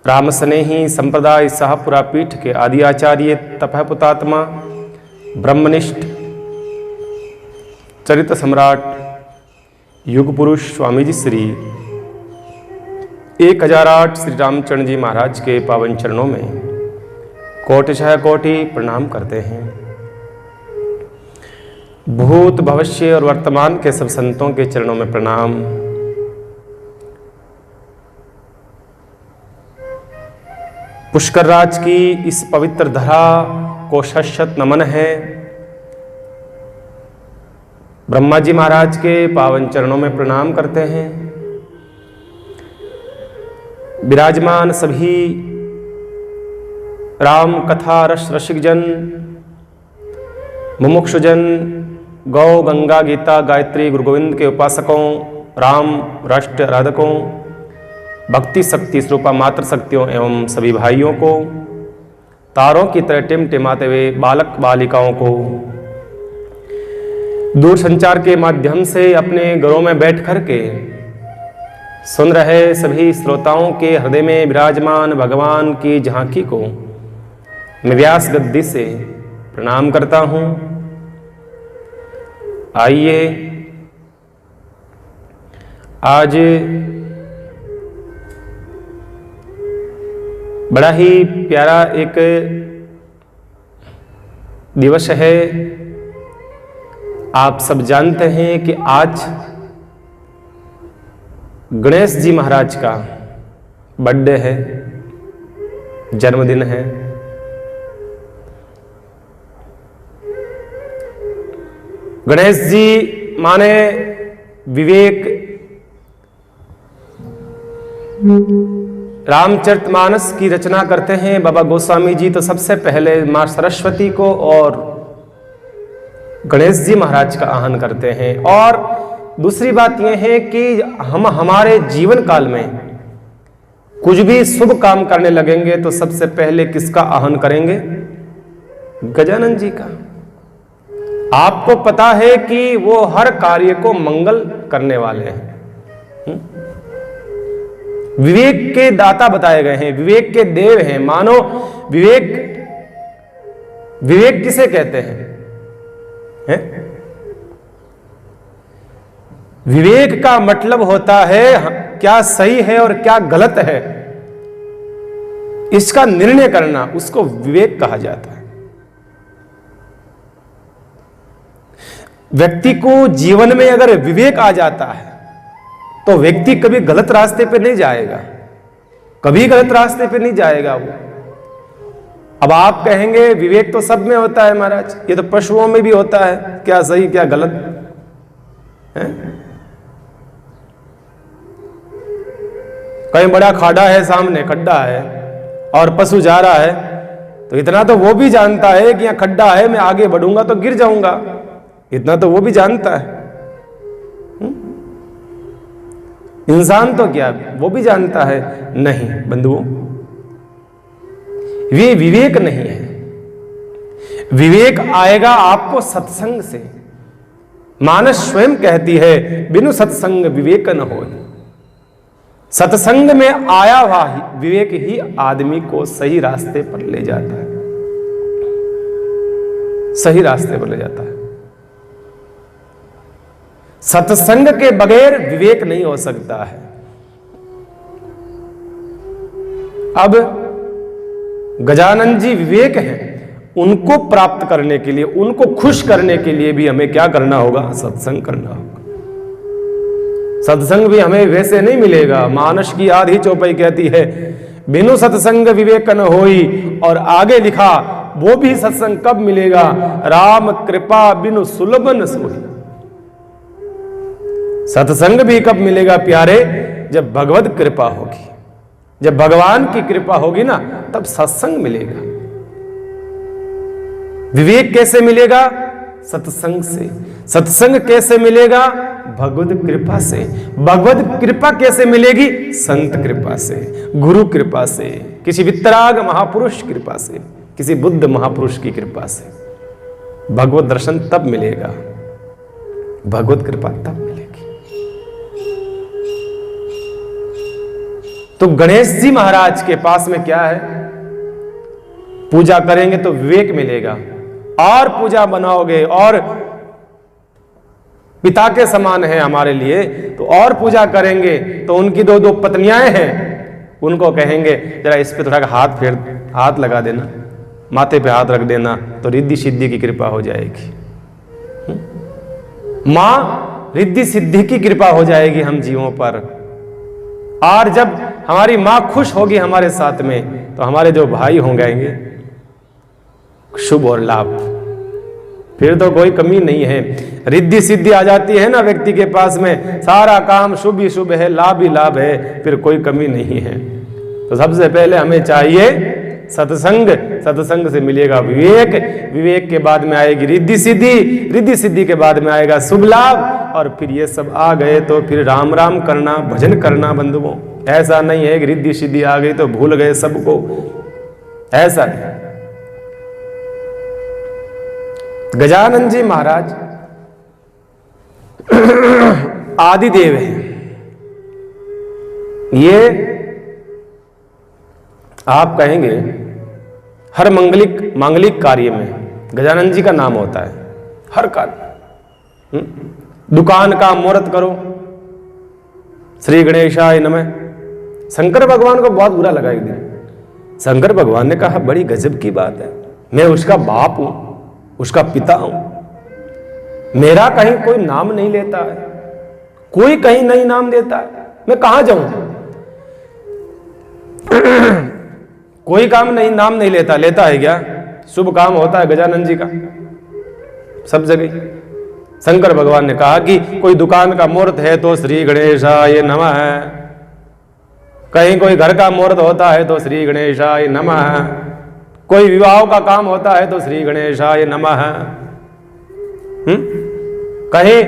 राम स्नेही संप्रदाय शाहपुरा पीठ के आदि आचार्य तपः पुतात्मा ब्रह्मनिष्ठ चरित सम्राट युग पुरुष स्वामी जी श्री 1008 श्री रामचरण जी महाराज के पावन चरणों में कोटिशः कोटि प्रणाम करते हैं। भूत भविष्य और वर्तमान के सब संतों के चरणों में प्रणाम। पुष्कर राज की इस पवित्र धरा को शत नमन है। ब्रह्मा जी महाराज के पावन चरणों में प्रणाम करते हैं। विराजमान सभी राम कथा रस रसिक जन, मुमुक्षुजन, गौ गंगा गीता गायत्री गुरु गोविंद के उपासकों, राम राष्ट्र आराधकों, भक्ति शक्ति स्वरूपा मात्र शक्तियों एवं सभी भाइयों को, तारों की तरह टिमटिमाते हुए बालक बालिकाओं को, दूर संचार के माध्यम से अपने घरों में बैठ कर के सुन रहे सभी श्रोताओं के हृदय में विराजमान भगवान की झांकी को मैं व्यास गद्दी से प्रणाम करता हूं। आइए आज बड़ा ही प्यारा एक दिवस है। आप सब जानते हैं कि आज गणेश जी महाराज का बर्थडे है, जन्मदिन है। गणेश जी माने विवेक। रामचरितमानस की रचना करते हैं बाबा गोस्वामी जी, तो सबसे पहले मां सरस्वती को और गणेश जी महाराज का आह्वान करते हैं। और दूसरी बात यह है कि हम हमारे जीवन काल में कुछ भी शुभ काम करने लगेंगे तो सबसे पहले किसका आह्वान करेंगे? गजानन जी का। आपको पता है कि वो हर कार्य को मंगल करने वाले हैं। विवेक के दाता बताए गए हैं, विवेक के देव हैं। मानो विवेक, विवेक किसे कहते हैं? विवेक का मतलब होता है क्या सही है और क्या गलत है, इसका निर्णय करना, उसको विवेक कहा जाता है। व्यक्ति को जीवन में अगर विवेक आ जाता है तो व्यक्ति कभी गलत रास्ते पे नहीं जाएगा, कभी गलत रास्ते पे नहीं जाएगा वो। अब आप कहेंगे विवेक तो सब में होता है महाराज, ये तो पशुओं में भी होता है, क्या सही क्या गलत है? कहीं बड़ा खाड़ा है, सामने खड्डा है और पशु जा रहा है तो इतना तो वो भी जानता है कि यहां खड्डा है, मैं आगे बढ़ूंगा तो गिर जाऊंगा, इतना तो वो भी जानता है। इंसान तो क्या, वो भी जानता है? नहीं बंधुओं, वे विवेक नहीं है। विवेक आएगा आपको सत्संग से। मानस स्वयं कहती है बिनु सत्संग विवेक न हो। सत्संग में आया हुआ विवेक ही आदमी को सही रास्ते पर ले जाता है, सही रास्ते पर ले जाता है। सत्संग के बगैर विवेक नहीं हो सकता है। अब गजानन जी विवेक हैं, उनको प्राप्त करने के लिए, उनको खुश करने के लिए भी हमें क्या करना होगा? सत्संग करना होगा। सत्संग भी हमें वैसे नहीं मिलेगा। मानस की आधी चौपाई कहती है बिनु सत्संग विवेक न होई, और आगे लिखा वो भी सत्संग कब मिलेगा? राम कृपा बिनु सुलभ न सोई। सत्संग भी कब मिलेगा प्यारे? जब भगवत कृपा होगी, जब भगवान की कृपा होगी ना, तब सत्संग मिलेगा। विवेक कैसे मिलेगा? सत्संग से। सत्संग कैसे मिलेगा? भगवत कृपा से। भगवत कृपा कैसे मिलेगी? संत कृपा से, गुरु कृपा से, किसी वितराग महापुरुष कृपा से, किसी बुद्ध महापुरुष की कृपा से। भगवत दर्शन तब मिलेगा, भगवत कृपा तब मिलेगी। तो गणेश जी महाराज के पास में क्या है, पूजा करेंगे तो विवेक मिलेगा, और पूजा बनाओगे और पिता के समान है हमारे लिए, तो और पूजा करेंगे तो उनकी दो दो पत्नियां हैं, उनको कहेंगे जरा इस पे थोड़ा हाथ लगा देना, माथे पे हाथ रख देना, तो रिद्धि सिद्धि की कृपा हो जाएगी। मां रिद्धि सिद्धि की कृपा हो जाएगी हम जीवों पर। और जब हमारी मां खुश होगी हमारे साथ में, तो हमारे जो भाई होंगे शुभ और लाभ, फिर तो कोई कमी नहीं है। रिद्धि सिद्धि आ जाती है ना व्यक्ति के पास में, सारा काम शुभ ही शुभ है, लाभ ही लाभ है, फिर कोई कमी नहीं है। तो सबसे पहले हमें चाहिए सत्संग, सत्संग से मिलेगा विवेक, विवेक के बाद में आएगी रिद्धि सिद्धि, रिद्धि सिद्धि के बाद में आएगा शुभ लाभ, और फिर ये सब आ गए तो फिर राम राम करना, भजन करना बंधुओं। ऐसा नहीं है कि रिद्धि सिद्धि आ गई तो भूल गए सबको, ऐसा नहीं। गजानन जी महाराज आदिदेव हैं। ये आप कहेंगे हर मांगलिक कार्य में गजानन जी का नाम होता है, हर कार्य। दुकान का मुहूर्त करो, श्री गणेशाय नमः। शंकर भगवान को बहुत बुरा लगा एक दिन। शंकर भगवान ने कहा बड़ी गजब की बात है, मैं उसका बाप हूं, उसका पिता हूं, मेरा कहीं कोई नाम नहीं लेता है, कोई कहीं नहीं नाम देता है, मैं कहां जाऊं? कोई काम नहीं, नाम नहीं लेता, लेता है क्या? शुभ काम होता है गजानन जी का सब जगह। शंकर भगवान ने कहा कि कोई दुकान का मुहूर्त है तो श्री गणेशाय नमः, कहीं कोई घर का मुहूर्त होता है तो श्री गणेशाय नमः, कोई विवाह का काम होता है तो श्री गणेशाय नमः, कहीं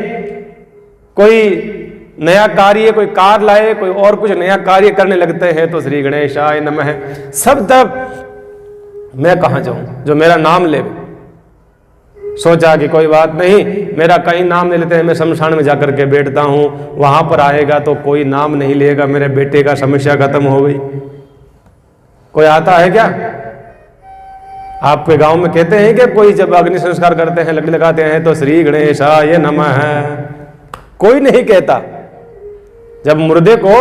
कोई नया कार्य, कोई कार लाए, कोई और कुछ नया कार्य करने लगते हैं तो श्री गणेशाय नमः। सब तब मैं कहां जाऊं जो मेरा नाम ले। सोचा कि कोई बात नहीं, मेरा कहीं नाम नहीं लेते हैं, मैं शमशान में जाकर के बैठता हूं, वहां पर आएगा तो कोई नाम नहीं लेगा, मेरे बेटे का समस्या खत्म हो गई। कोई आता है क्या? आपके गांव में कहते हैं कि कोई जब अग्नि संस्कार करते हैं, लकड़ी लगाते हैं तो श्री गणेशाय नमः? कोई नहीं कहता। जब मुर्दे को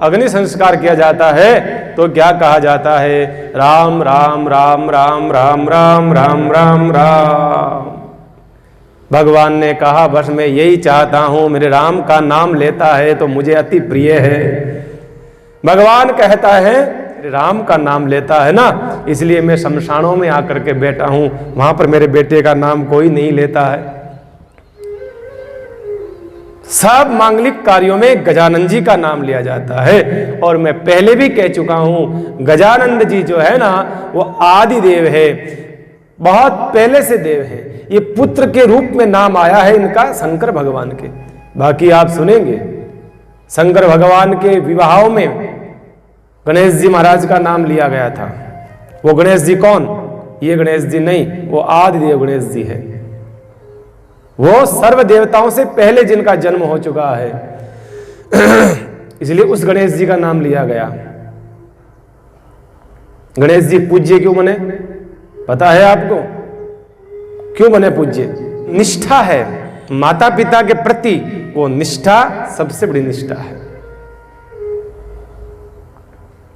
अग्नि संस्कार किया जाता है तो क्या कहा जाता है? राम राम राम राम राम राम राम राम राम। भगवान ने कहा बस मैं यही चाहता हूं, मेरे राम का नाम लेता है तो मुझे अति प्रिय है। भगवान कहता है राम का नाम लेता है ना, इसलिए मैं शमशानों में आकर के बैठा हूं, वहां पर मेरे बेटे का नाम कोई नहीं लेता है। सब मांगलिक कार्यों में गजानन जी का नाम लिया जाता है। और मैं पहले भी कह चुका हूं, गजानंद जी जो है ना वो आदि देव है, बहुत पहले से देव है। ये पुत्र के रूप में नाम आया है इनका शंकर भगवान के। बाकी आप सुनेंगे शंकर भगवान के विवाहों में गणेश जी महाराज का नाम लिया गया था। वो गणेश जी कौन? ये गणेश जी नहीं, वो आदि देव गणेश जी है। वो सर्व देवताओं से पहले जिनका जन्म हो चुका है, इसलिए उस गणेश जी का नाम लिया गया। गणेश जी पूज्य क्यों बने पता है आपको? क्यों बने पूज्य? निष्ठा है माता पिता के प्रति, वो निष्ठा सबसे बड़ी निष्ठा है।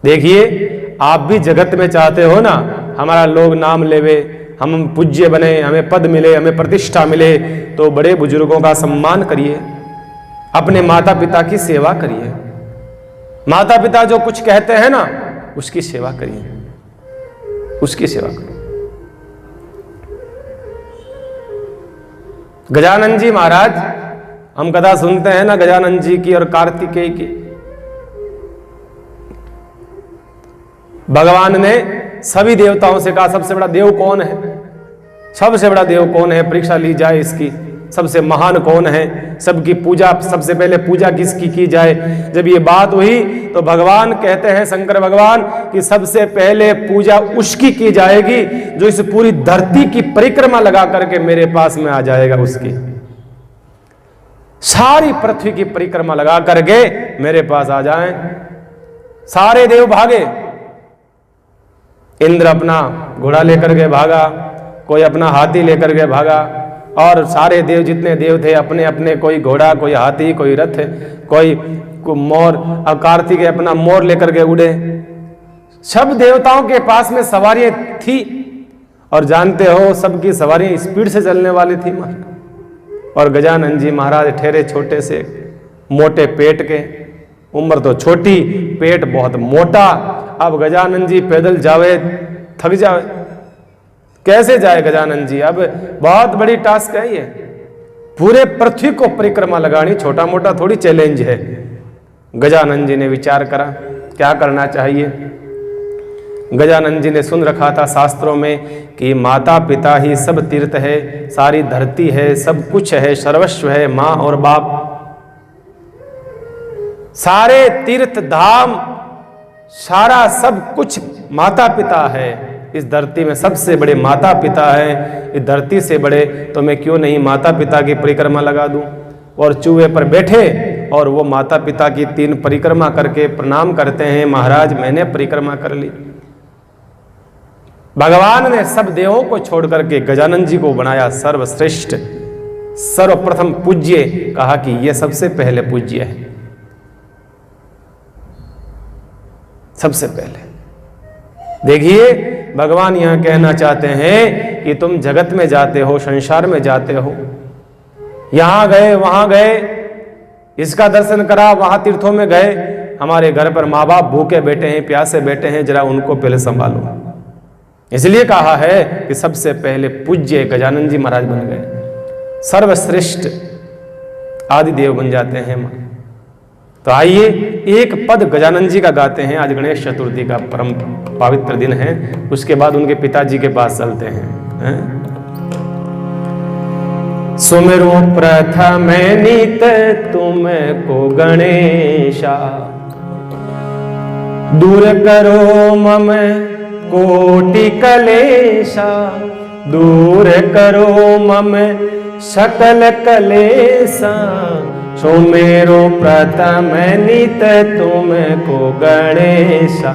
देखिए आप भी जगत में चाहते हो ना हमारा लोग नाम लेवे, हम पूज्य बने, हमें पद मिले, हमें प्रतिष्ठा मिले, तो बड़े बुजुर्गों का सम्मान करिए, अपने माता पिता की सेवा करिए। माता पिता जो कुछ कहते हैं ना उसकी सेवा करिए, उसकी सेवा करिए। गजानन जी महाराज, हम कथा सुनते हैं ना गजानन जी की और कार्तिकेय की। भगवान ने सभी देवताओं से कहा सबसे बड़ा देव कौन है, सबसे बड़ा देव कौन है, परीक्षा ली जाए इसकी, सबसे महान कौन है, सबकी पूजा सबसे पहले पूजा किसकी की जाए। जब ये बात हुई तो भगवान कहते हैं शंकर भगवान कि सबसे पहले पूजा उसकी की जाएगी जो इस पूरी धरती की परिक्रमा लगा करके मेरे पास में आ जाएगा। उसकी सारी पृथ्वी की परिक्रमा लगा करके मेरे पास आ जाए, सारे देव भागे। इंद्र अपना घोड़ा लेकर के भागा, कोई अपना हाथी लेकर के भागा, और सारे देव जितने देव थे अपने अपने, कोई घोड़ा, कोई हाथी, कोई रथ, कोई मोर। अब कार्तिकेय अपना मोर लेकर के उड़े। सब देवताओं के पास में सवारियां थी, और जानते हो सबकी सवारियां स्पीड से चलने वाली थी महाराज। और गजानन जी महाराज ठहरे छोटे से, मोटे पेट के, उम्र तो छोटी, पेट बहुत मोटा। अब गजानन जी पैदल जावे, थक जावे, कैसे जाए गजानन जी? अब बहुत बड़ी टास्क है ये, पूरे पृथ्वी को परिक्रमा लगानी छोटा मोटा थोड़ी चैलेंज है। गजानन जी ने विचार करा क्या करना चाहिए। गजानन जी ने सुन रखा था शास्त्रों में कि माता पिता ही सब तीर्थ है, सारी धरती है, सब कुछ है, सर्वस्व है माँ और बाप। सारे तीर्थ धाम, सारा सब कुछ माता पिता है। इस धरती में सबसे बड़े माता पिता है, इस धरती से बड़े तो मैं क्यों नहीं माता पिता की परिक्रमा लगा दूं। और चूहे पर बैठे और वो माता पिता की 3 परिक्रमा करके प्रणाम करते हैं, महाराज मैंने परिक्रमा कर ली। भगवान ने सब देवों को छोड़ करके गजानन जी को बनाया सर्वश्रेष्ठ, सर्वप्रथम पूज्य, कहा कि ये सबसे पहले पूज्य है, सबसे पहले। देखिए भगवान यहां कहना चाहते हैं कि तुम जगत में जाते हो, संसार में जाते हो, यहां गए वहां गए, इसका दर्शन करा, वहां तीर्थों में गए, हमारे घर पर माँ बाप भूखे बैठे हैं, प्यासे बैठे हैं, जरा उनको पहले संभालो। इसलिए कहा है कि सबसे पहले पूज्य गजानन जी महाराज बन गए, सर्वश्रेष्ठ आदि देव बन जाते हैं। तो आइए एक पद गजानन जी का गाते हैं। आज गणेश चतुर्थी का परम पवित्र दिन है, उसके बाद उनके पिताजी के पास चलते हैं। सुमिरो प्रथम नित तुमको गणेशा, दूर करो मम कोटि कलेशा, दूर करो मम सकल कलेशा। सुमेरो प्रथम नित तुमको गणेशा,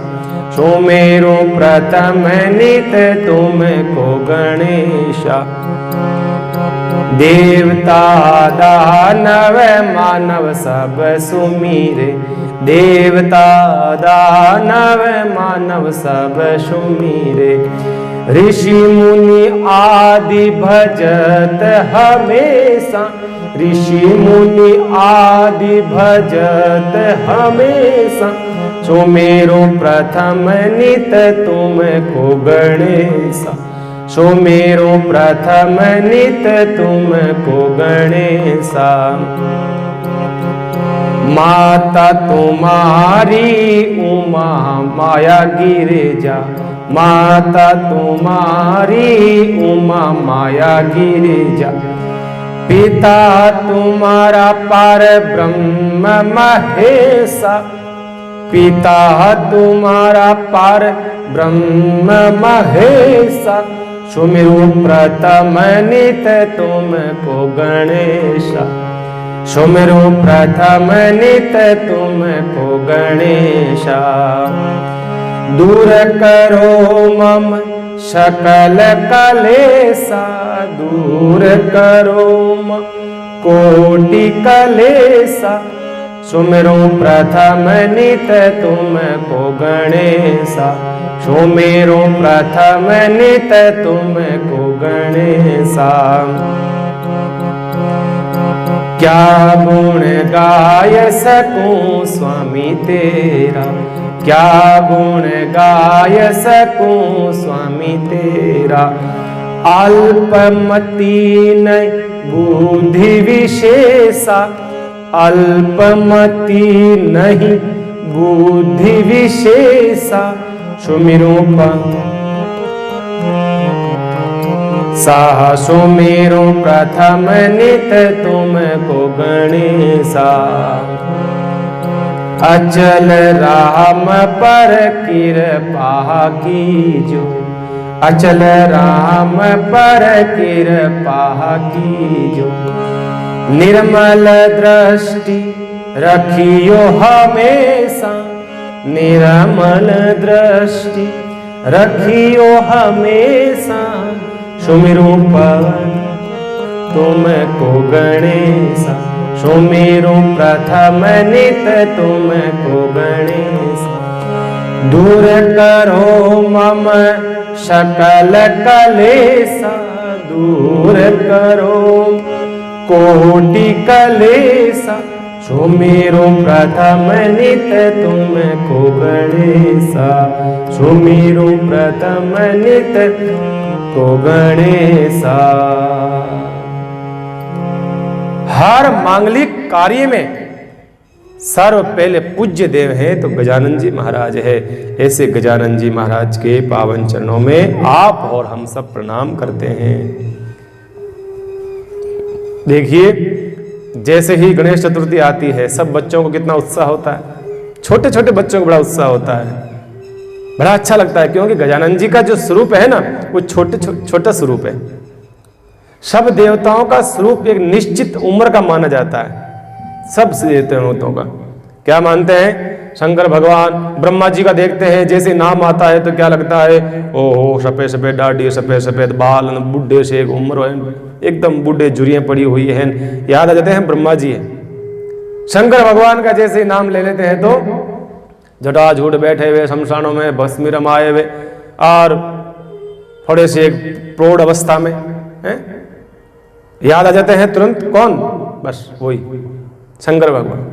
सुमेरो प्रथम नित तुमको गणेशा। देवता दानव मानव सब सुमीरे, देवता दानव मानव सब सुमीरे। ऋषि मुनि आदि भजत हमेशा, ऋषि मुनि आदि भजत हमेशा। सुमेरो प्रथम नित तुमको गणेशा, सुमेरो प्रथम नित तुमको गणेशा। माता तुम्हारी उमा माया गिरिजा, माता तुम्हारी उमा माया गिरिजा। पिता तुम्हारा पार ब्रह्म महेशा, पिता तुम्हारा पार ब्रह्म महेशा। सुमिरो प्रथम नित तुमको गणेशा, सुमिरो प्रथम नित तुमको गणेशा। दूर करो मम सकल कलेशा, दूर करो मम कोटि कलेशा। सुमिरो प्रथम नित तुमको गणेशा, सुमिरो प्रथम नित तुमको गणेशा। क्या गुण गाय सकूं स्वामी तेरा, क्या गुण गाय सकूं स्वामी तेरा। अल्पमति नहीं बुद्धि विशेषा, अल्पमति नहीं बुद्धि विशेषा। सुमिरो साह, सुमिरो प्रथम नित तुमको गणेशा। अचल राम पर कृपा कीजो, अचल राम पर कृपा कीजो। निर्मल दृष्टि रखियो हमेशा, निरमल दृष्टि रखियो हमेशा, सुमिरु पवन तुमको गणेशा, सुमिरु प्रथम नित तुमको गणेशा। दूर करो मम सकल कलेशा, दूर करो कोटि कलेशा, सुमिरु प्रथम नित तुमको गणेशा, सुमिरु प्रथम नित को गणेशा। हर मांगलिक कार्य में सर्व पहले पूज्य देव हैं तो गजानन जी महाराज है। ऐसे गजानन जी महाराज के पावन चरणों में आप और हम सब प्रणाम करते हैं। देखिए, जैसे ही गणेश चतुर्थी आती है सब बच्चों को कितना उत्साह होता है, छोटे छोटे बच्चों को बड़ा उत्साह होता है, बड़ा अच्छा लगता है, क्योंकि गजानन जी का जो स्वरूप है ना वो छोटा स्वरूप है। सब देवताओं का स्वरूप एक निश्चित उम्र का माना जाता है। सब देवताओं का क्या मानते हैं? शंकर भगवान ब्रह्मा जी का देखते हैं, जैसे नाम आता है तो क्या लगता है, ओहो सफेद सफेद दाढ़ी, सफेद सफेद बाल, बुढ़े से एक उम्र एकदम बुढ़े झुरियां पड़ी हुई हैं, याद आ जाते हैं ब्रह्मा जी है। शंकर भगवान का जैसे नाम ले लेते हैं तो जटाजूट बैठे हुए शमशानों में भस्मी रमाए हुए और थोड़े से एक प्रौढ़ अवस्था में है, याद आ जाते हैं तुरंत कौन? बस वही शंकर भगवान।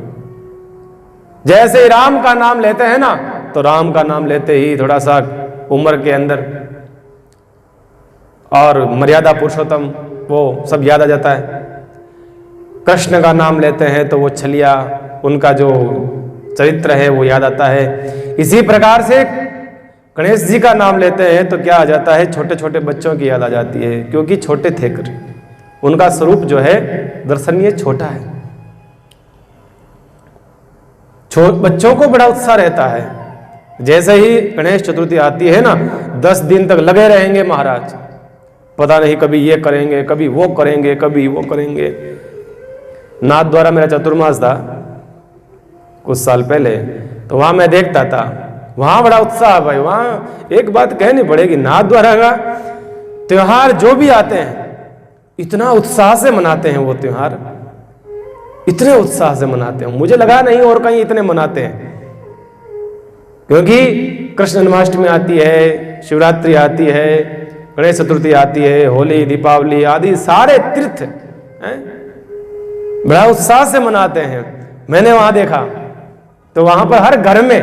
जैसे ही राम का नाम लेते हैं ना तो राम का नाम लेते ही थोड़ा सा उम्र के अंदर और मर्यादा पुरुषोत्तम वो सब याद आ जाता है। कृष्ण का नाम लेते हैं तो वो छलिया, उनका जो चरित्र है वो याद आता है। इसी प्रकार से गणेश जी का नाम लेते हैं तो क्या आ जाता है? छोटे छोटे बच्चों की याद आ जाती है, क्योंकि छोटे थे कर उनका स्वरूप जो है दर्शनीय छोटा है। बच्चों को बड़ा उत्साह रहता है। जैसे ही गणेश चतुर्थी आती है ना 10 दिन तक लगे रहेंगे महाराज, पता नहीं कभी ये करेंगे, कभी वो करेंगे, कभी वो करेंगे। नाथ द्वारा मेरा चतुर्मास था कुछ साल पहले, तो वहां मैं देखता था, वहां बड़ा उत्साह भाई। वहां एक बात कहनी पड़ेगी, नाथ द्वारा का त्योहार जो भी आते हैं इतना उत्साह से मनाते हैं, वो त्योहार इतने उत्साह से मनाते हैं, मुझे लगा नहीं और कहीं इतने मनाते हैं। क्योंकि कृष्ण जन्माष्टमी आती है, शिवरात्रि आती है, गणेश चतुर्थी आती है, होली, दीपावली आदि सारे तीर्थ बड़ा उत्साह से मनाते हैं। मैंने वहां देखा तो वहां पर हर घर में,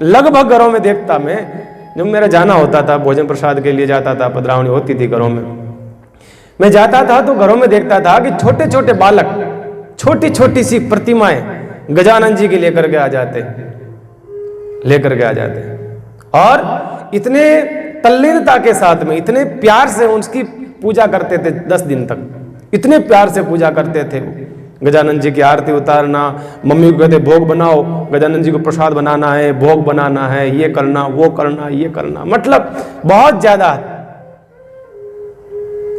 लगभग घरों में देखता मैं, जब मेरा जाना होता था भोजन प्रसाद के लिए जाता था, पधरावनी होती थी घरों में, मैं जाता था तो घरों में देखता था कि छोटे छोटे बालक छोटी छोटी सी प्रतिमाएं गजानन जी की लेकर के आ जाते और इतने तल्लीनता के साथ में, इतने प्यार से उसकी पूजा करते थे। 10 दिन तक इतने प्यार से पूजा करते थे। गजानन जी की आरती उतारना, मम्मी को कहते भोग बनाओ, गजानन जी को प्रसाद बनाना है, भोग बनाना है, ये करना, वो करना, ये करना, मतलब बहुत ज्यादा।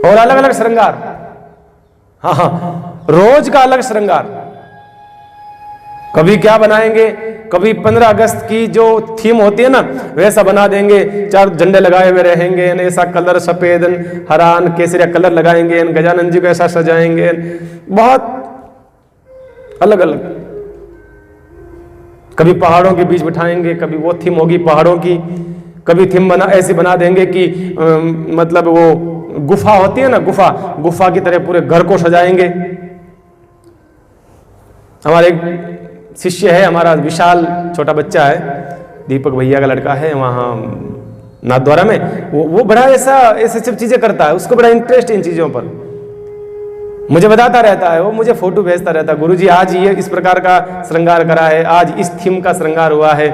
और अलग अलग श्रृंगार, हाँ, रोज का अलग श्रृंगार। कभी क्या बनाएंगे, कभी 15 अगस्त की जो थीम होती है ना वैसा बना देंगे, 4 झंडे लगाए हुए रहेंगे, ऐसा कलर सफेद हरान केसरिया कलर लगाएंगे, गजानन जी को ऐसा सजाएंगे, बहुत अलग अलग। कभी पहाड़ों के बीच बिठाएंगे, कभी वो थीम होगी पहाड़ों की, कभी थीम ऐसी बना देंगे कि मतलब वो गुफा होती है ना, गुफा की तरह पूरे घर को सजाएंगे। हमारे एक शिष्य है, हमारा विशाल छोटा बच्चा है, दीपक भैया का लड़का है, वहाँ नाथद्वारा में वो बड़ा ऐसे सब चीजें करता है, उसको बड़ा इंटरेस्ट इन चीजों पर। मुझे बताता रहता है, वो मुझे फोटो भेजता रहता है, गुरुजी आज ये इस प्रकार का श्रृंगार करा है, आज इस थीम का श्रृंगार हुआ है,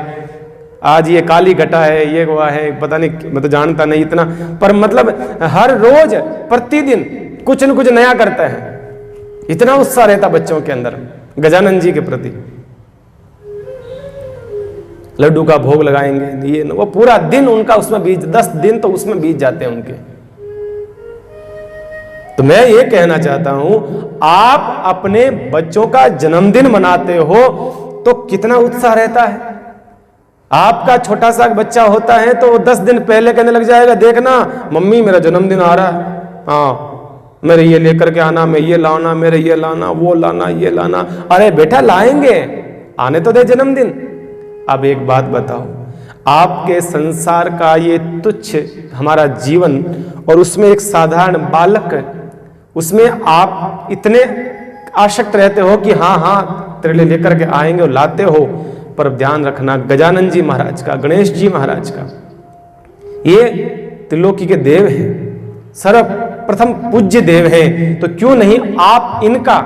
आज ये काली घटा है, ये हुआ है, पता नहीं, मैं तो जानता नहीं इतना, पर मतलब हर रोज प्रतिदिन कुछ न कुछ नया करता है। इतना उत्साह रहता बच्चों के अंदर गजानन जी के प्रति। लड्डू का भोग लगाएंगे, ये वो पूरा दिन उनका उसमें 10 दिन तो उसमें बीत जाते हैं उनके। तो मैं ये कहना चाहता हूं, आप अपने बच्चों का जन्मदिन मनाते हो तो कितना उत्साह रहता है, आपका छोटा सा बच्चा होता है तो वो 10 दिन पहले कहने लग जाएगा, देखना मम्मी मेरा जन्मदिन आ रहा है, हाँ मेरे ये लेकर के आना, मैं ये लाना, मेरे ये लाना, वो लाना, ये लाना। अरे बेटा लाएंगे, आने तो दे जन्मदिन। अब एक बात बताओ, आपके संसार का ये तुच्छ हमारा जीवन और उसमें एक साधारण बालक, उसमें आप इतने आसक्त रहते हो कि हाँ हाँ तेरे लिए लेकर के आएंगे और लाते हो। पर ध्यान रखना, गजानन जी महाराज का, गणेश जी महाराज का, ये त्रिलोकी के देव हैं, सर्वप्रथम पूज्य देव हैं, तो क्यों नहीं आप इनका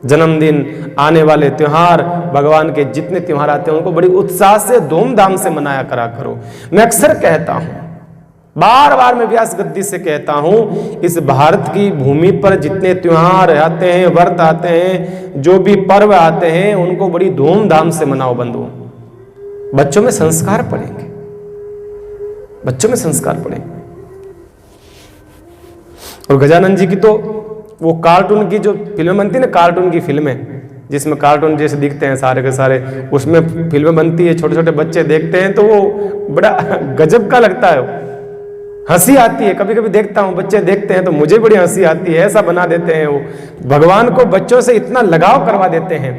जन्मदिन, आने वाले त्योहार, भगवान के जितने त्योहार आते हैं उनको बड़ी उत्साह से धूमधाम से मनाया करा करो। मैं अक्सर कहता हूं, बार बार मैं व्यास गद्दी से कहता हूं, इस भारत की भूमि पर जितने त्योहार आते हैं, व्रत आते हैं, जो भी पर्व आते हैं, उनको बड़ी धूमधाम से मनाओ बंधुओं। बच्चों में संस्कार पड़ेंगे, बच्चों में संस्कार पड़ेंगे। और गजानन जी की तो वो कार्टून की जो फिल्में बनती है ना, कार्टून की फिल्में जिसमें कार्टून जैसे दिखते हैं सारे के सारे, उसमें फिल्में बनती है, छोटे छोटे बच्चे देखते हैं तो वो बड़ा गजब का लगता है, हंसी आती है। कभी कभी देखता हूं, बच्चे देखते हैं तो मुझे बड़ी हंसी आती है। ऐसा बना देते हैं वो, भगवान को बच्चों से इतना लगाव करवा देते हैं,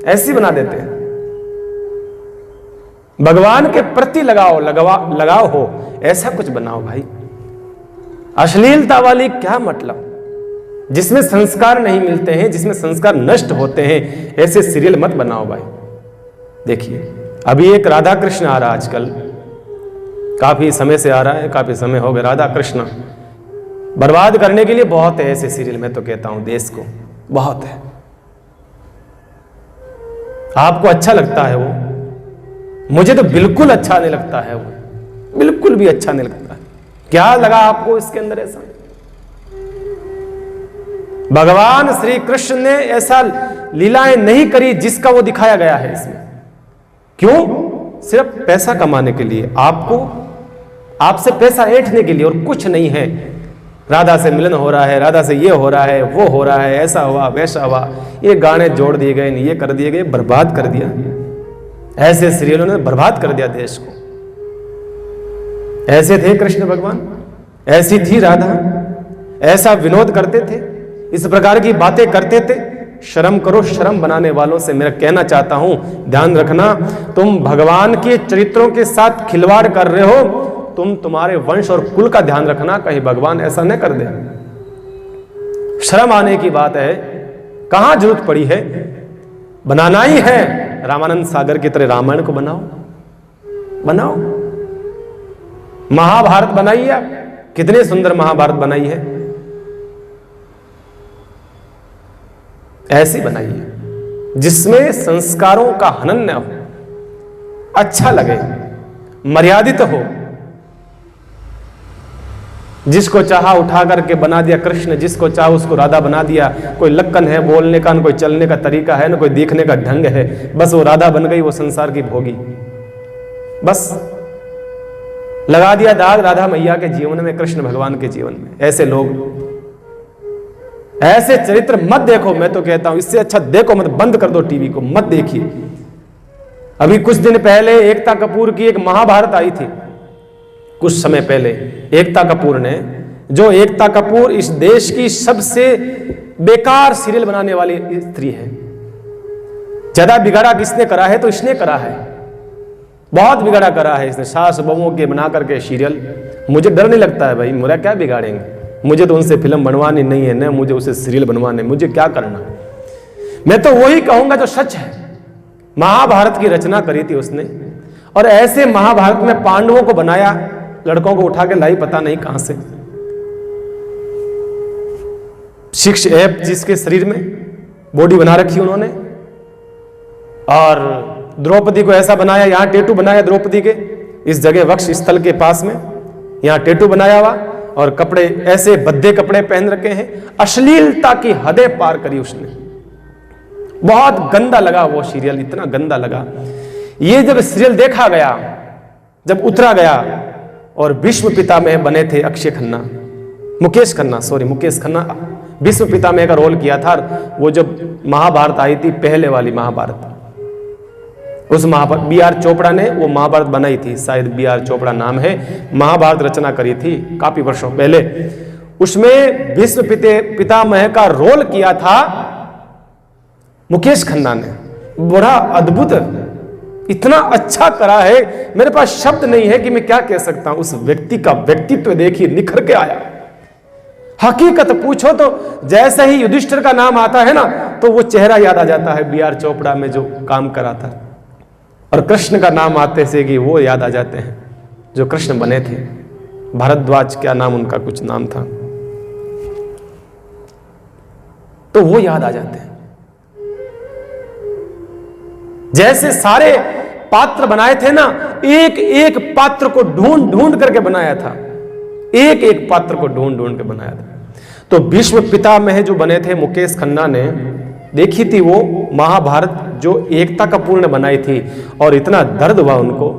ऐसी बना देते हैं। भगवान के प्रति लगाव हो, ऐसा कुछ बनाओ भाई। अश्लीलता वाली क्या मतलब, जिसमें संस्कार नहीं मिलते हैं, जिसमें संस्कार नष्ट होते हैं, ऐसे सीरियल मत बनाओ भाई। देखिए अभी एक राधा कृष्ण आ रहा है आजकल, काफी समय से आ रहा है, काफी समय हो गया। राधा कृष्ण बर्बाद करने के लिए बहुत है ऐसे सीरियल, मैं तो कहता हूं देश को बहुत है। आपको अच्छा लगता है वो, मुझे तो बिल्कुल अच्छा नहीं लगता है वो, बिल्कुल भी अच्छा नहीं लगता है। क्या लगा आपको इसके अंदर ऐसा? भगवान श्री कृष्ण ने ऐसा लीलाएं नहीं करी जिसका वो दिखाया गया है इसमें। क्यों? सिर्फ पैसा कमाने के लिए, आपसे पैसा ऐंठने के लिए, और कुछ नहीं है। राधा से मिलन हो रहा है, राधा से ये हो रहा है, वो हो रहा है, ऐसा हुआ वैसा हुआ, ये गाने जोड़ दिए गए, ये कर दिए गए, बर्बाद कर दिया। ऐसे सीरियलों ने बर्बाद कर दिया देश को। ऐसे थे कृष्ण भगवान, ऐसी थी राधा, ऐसा विनोद करते थे, इस प्रकार की बातें करते थे। शर्म करो, शर्म बनाने वालों से मेरा कहना चाहता हूं, ध्यान रखना, तुम भगवान के चरित्रों के साथ खिलवाड़ कर रहे हो, तुम्हारे वंश और कुल का ध्यान रखना, कहीं भगवान ऐसा न कर दे। शर्म आने की बात है, कहां जरूरत पड़ी है, बनाना ही है। रामानंद सागर की तरह रामायण को बनाओ, महाभारत बनाइए आप, कितने सुंदर महाभारत बनाई है, ऐसी बनाइए जिसमें संस्कारों का हनन न हो, अच्छा लगे, मर्यादित हो। जिसको चाहा उठा करके बना दिया कृष्ण, जिसको चाहा उसको राधा बना दिया। कोई लक्कन है बोलने का, न कोई चलने का तरीका है, न कोई दिखने का ढंग है, बस वो राधा बन गई, वो संसार की भोगी। बस लगा दिया दाग राधा मैया के जीवन में, कृष्ण भगवान के जीवन में। ऐसे लोग, ऐसे चरित्र मत देखो। मैं तो कहता हूं इससे अच्छा देखो मत, बंद कर दो टीवी को, मत देखिए। अभी कुछ दिन पहले एकता कपूर की एक महाभारत आई थी, कुछ समय पहले एकता कपूर ने, जो एकता कपूर इस देश की सबसे बेकार सीरियल बनाने वाली स्त्री है। ज्यादा बिगाड़ा किसने करा है? तो इसने करा है, बहुत बिगाड़ा करा है इसने, सास बहुओं के बना करके सीरियल। मुझे डर नहीं लगता है भाई, मेरा क्या बिगाड़ेंगे, मुझे तो उनसे फिल्म बनवानी नहीं है, न मुझे उसे सीरियल बनवाने, मुझे क्या करना। मैं तो वही कहूंगा जो सच है। महाभारत की रचना करी थी उसने, और ऐसे महाभारत में पांडवों को बनाया, लड़कों को उठा के लाई पता नहीं कहां से। 6 ऐप जिसके शरीर में बॉडी बना रखी उन्होंने, और द्रौपदी को ऐसा बनाया, यहां टेटू बनाया द्रौपदी के इस जगह वक्ष स्थल के पास में, यहां टेटू बनाया हुआ, और कपड़े ऐसे भद्दे कपड़े पहन रखे हैं। अश्लीलता की हदें पार करी उसने। बहुत गंदा लगा वो सीरियल, इतना गंदा लगा। ये जब सीरियल देखा गया, जब उतरा गया, और विश्व पितामह बने थे मुकेश खन्ना विश्व पितामह का रोल किया था। वो जब महाभारत आई थी, पहले वाली महाभारत, उस महाभारत बी.आर. चोपड़ा ने वो महाभारत बनाई थी, शायद बी.आर. चोपड़ा नाम है, महाभारत रचना करी थी काफी वर्षों पहले। उसमें विश्व पितामह का रोल किया था मुकेश खन्ना ने। बड़ा अद्भुत, इतना अच्छा करा है, मेरे पास शब्द नहीं है कि मैं क्या कह सकता हूं। उस व्यक्ति का व्यक्तित्व देखिए, निखर के आया। हकीकत पूछो तो जैसे ही युधिष्ठिर का नाम आता है ना, तो वो चेहरा याद आ जाता है बी.आर. चोपड़ा में जो काम करा था, और कृष्ण का नाम आते से कि वो याद आ जाते हैं जो कृष्ण बने थे। भारद्वाज, क्या नाम उनका, कुछ नाम था, तो वो याद आ जाते हैं। जैसे सारे पात्र बनाए थे ना, एक एक पात्र को ढूंढ ढूंढ करके बनाया था, एक एक पात्र को ढूंढ ढूंढ के बनाया था। तो विश्व पितामह जो बने थे मुकेश खन्ना ने, देखी थी वो महाभारत जो एकता का पूर्ण बनाई थी, और इतना दर्द हुआ उनको,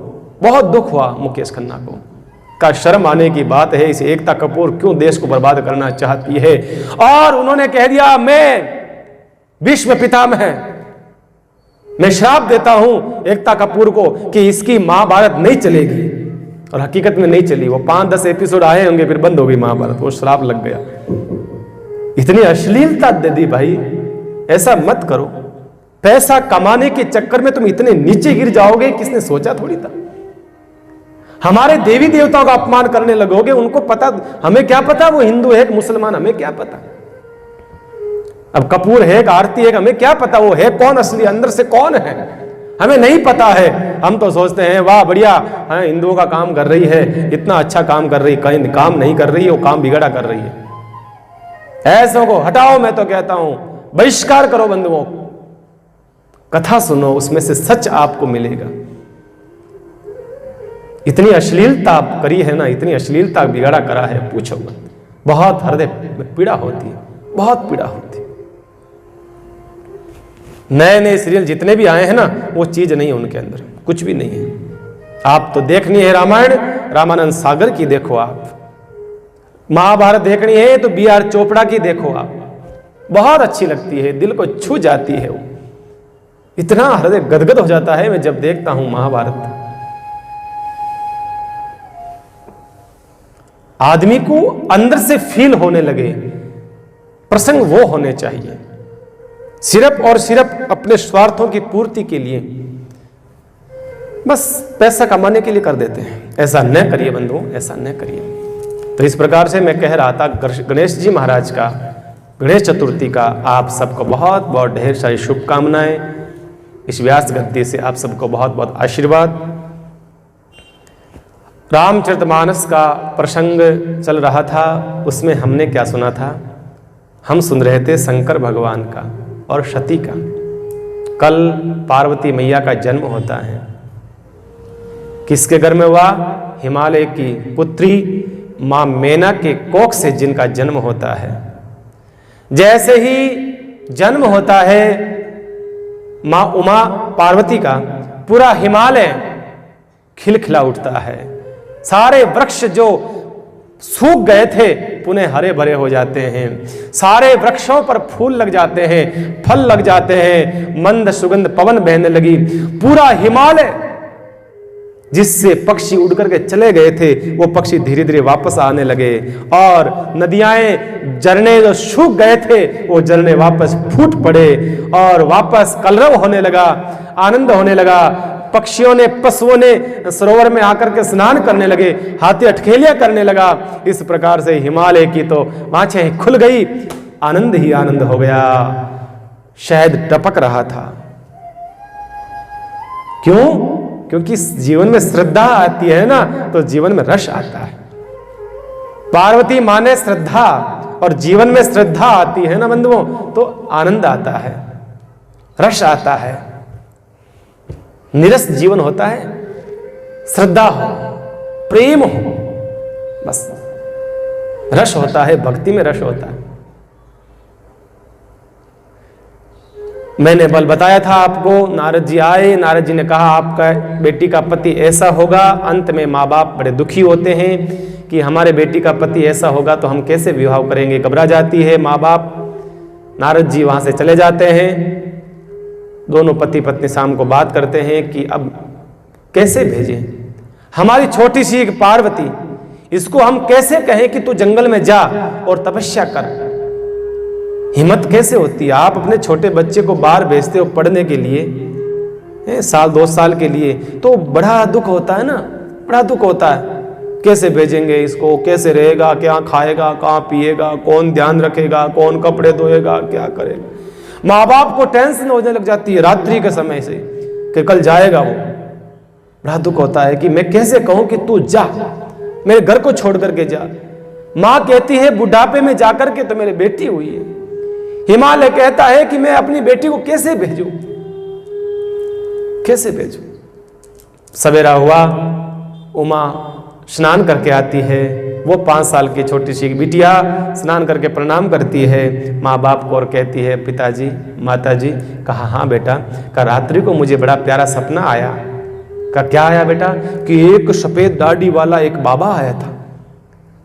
बहुत दुख हुआ मुकेश खन्ना को। का शर्म आने की बात है, इस एकता कपूर क्यों देश को बर्बाद करना चाहती है। और उन्होंने कह दिया, मैं विश्व पितामह, मैं श्राप देता हूं एकता कपूर को कि इसकी महाभारत नहीं चलेगी। और हकीकत में नहीं चली, वो 5-10 एपिसोड आए होंगे, फिर बंद हो गई महाभारत, वो श्राप लग गया। इतनी अश्लीलता दे दी भाई, ऐसा मत करो। पैसा कमाने के चक्कर में तुम इतने नीचे गिर जाओगे, किसने सोचा थोड़ी था। हमारे देवी देवताओं का अपमान करने लगोगे, उनको पता, हमें क्या पता वो हिंदू है कि मुसलमान, हमें क्या पता। अब कपूर है कि आरती है, हमें क्या पता वो है कौन, असली अंदर से कौन है, हमें नहीं पता है। हम तो सोचते हैं वाह बढ़िया, हाँ हिंदुओं का काम कर रही है, इतना अच्छा काम कर रही, कहीं काम नहीं कर रही है, वो काम बिगड़ा कर रही है। ऐसों को हटाओ, मैं तो कहता हूं बहिष्कार करो बंधुओं, कथा सुनो, उसमें से सच आपको मिलेगा। इतनी अश्लीलता करी है ना, इतनी अश्लीलता बिगाड़ा करा है, पूछो मत। बहुत हृदय में पीड़ा होती है, बहुत पीड़ा होती है। नए नए सीरियल जितने भी आए हैं ना, वो चीज नहीं है उनके अंदर, कुछ भी नहीं है। आप तो देखनी है रामायण, रामानंद सागर की देखो आप। महाभारत देखनी है तो बी.आर. चोपड़ा की देखो आप, बहुत अच्छी लगती है, दिल को छू जाती है। वो इतना हृदय गदगद हो जाता है मैं जब देखता हूं महाभारत। आदमी को अंदर से फील होने लगे, प्रसंग वो होने चाहिए। सिर्फ और सिर्फ अपने स्वार्थों की पूर्ति के लिए, बस पैसा कमाने के लिए कर देते हैं। ऐसा न करिए बंधुओं, ऐसा न करिए। तो इस प्रकार से मैं कह रहा था, गणेश जी महाराज का, गणेश चतुर्थी का आप सबको बहुत बहुत ढेर सारी शुभकामनाएं। इस व्यास गद्दी से आप सबको बहुत बहुत आशीर्वाद। रामचरितमानस का प्रसंग चल रहा था, उसमें हमने क्या सुना था? हम सुन रहे थे शंकर भगवान का और सती का। कल पार्वती मैया का जन्म होता है। किसके घर में हुआ? हिमालय की पुत्री मां मेना के कोख से जिनका जन्म होता है। जैसे ही जन्म होता है मां उमा पार्वती का, पूरा हिमालय खिलखिला उठता है। सारे वृक्ष जो सूख गए थे पुनः हरे भरे हो जाते हैं। सारे वृक्षों पर फूल लग जाते हैं, फल लग जाते हैं, मंद सुगंध पवन बहने लगी। पूरा हिमालय जिससे पक्षी उड़ करके चले गए थे, वो पक्षी धीरे धीरे वापस आने लगे। और नदियाएं, झरने जो सूख गए थे, वो झरने वापस फूट पड़े और वापस कलरव होने लगा, आनंद होने लगा। पक्षियों ने, पशुओं ने सरोवर में आकर के स्नान करने लगे, हाथी अटखेलियां करने लगा। इस प्रकार से हिमालय की तो आंखें खुल गई, आनंद ही आनंद हो गया। शहद टपक रहा था। क्यों? क्योंकि जीवन में श्रद्धा आती है ना, तो जीवन में रस आता है। पार्वती माने श्रद्धा, और जीवन में श्रद्धा आती है ना बंधुओं, तो आनंद आता है, रस आता है, निरस जीवन होता है। श्रद्धा हो, प्रेम हो, बस रस होता है, भक्ति में रस होता है। मैंने बल बताया था आपको, नारद जी आए, नारद जी ने कहा आपका बेटी का पति ऐसा होगा। अंत में माँ बाप बड़े दुखी होते हैं कि हमारे बेटी का पति ऐसा होगा तो हम कैसे विवाह करेंगे, घबरा जाती है माँ बाप। नारद जी वहां से चले जाते हैं। दोनों पति पत्नी शाम को बात करते हैं कि अब कैसे भेजें हमारी छोटी सी एक पार्वती, इसको हम कैसे कहें कि तू जंगल में जा और तपस्या कर। हिम्मत कैसे होती है? आप अपने छोटे बच्चे को बाहर भेजते हो पढ़ने के लिए, साल 2 साल के लिए, तो बड़ा दुख होता है ना, बड़ा दुख होता है। कैसे भेजेंगे इसको, कैसे रहेगा, क्या खाएगा, कहाँ पिएगा, कौन ध्यान रखेगा, कौन कपड़े धोएगा, क्या करेगा। माँ बाप को टेंशन होने लग जाती है रात्रि के समय से कि कल जाएगा वो। बड़ा दुख होता है कि मैं कैसे कहूं कि तू जा, मेरे घर को छोड़ करके जा। माँ कहती है बुढ़ापे में जाकर के तो मेरी बेटी हुई है। हिमालय कहता है कि मैं अपनी बेटी को कैसे भेजूं, कैसे भेजूं। सवेरा हुआ, उमा स्नान करके आती है। वो 5 साल की छोटी सी बिटिया स्नान करके प्रणाम करती है माँ बाप को और कहती है पिताजी माताजी। कहा हाँ बेटा। कहा रात्रि को मुझे बड़ा प्यारा सपना आया। कहा क्या आया बेटा? कि एक सफेद दाढ़ी वाला एक बाबा आया था,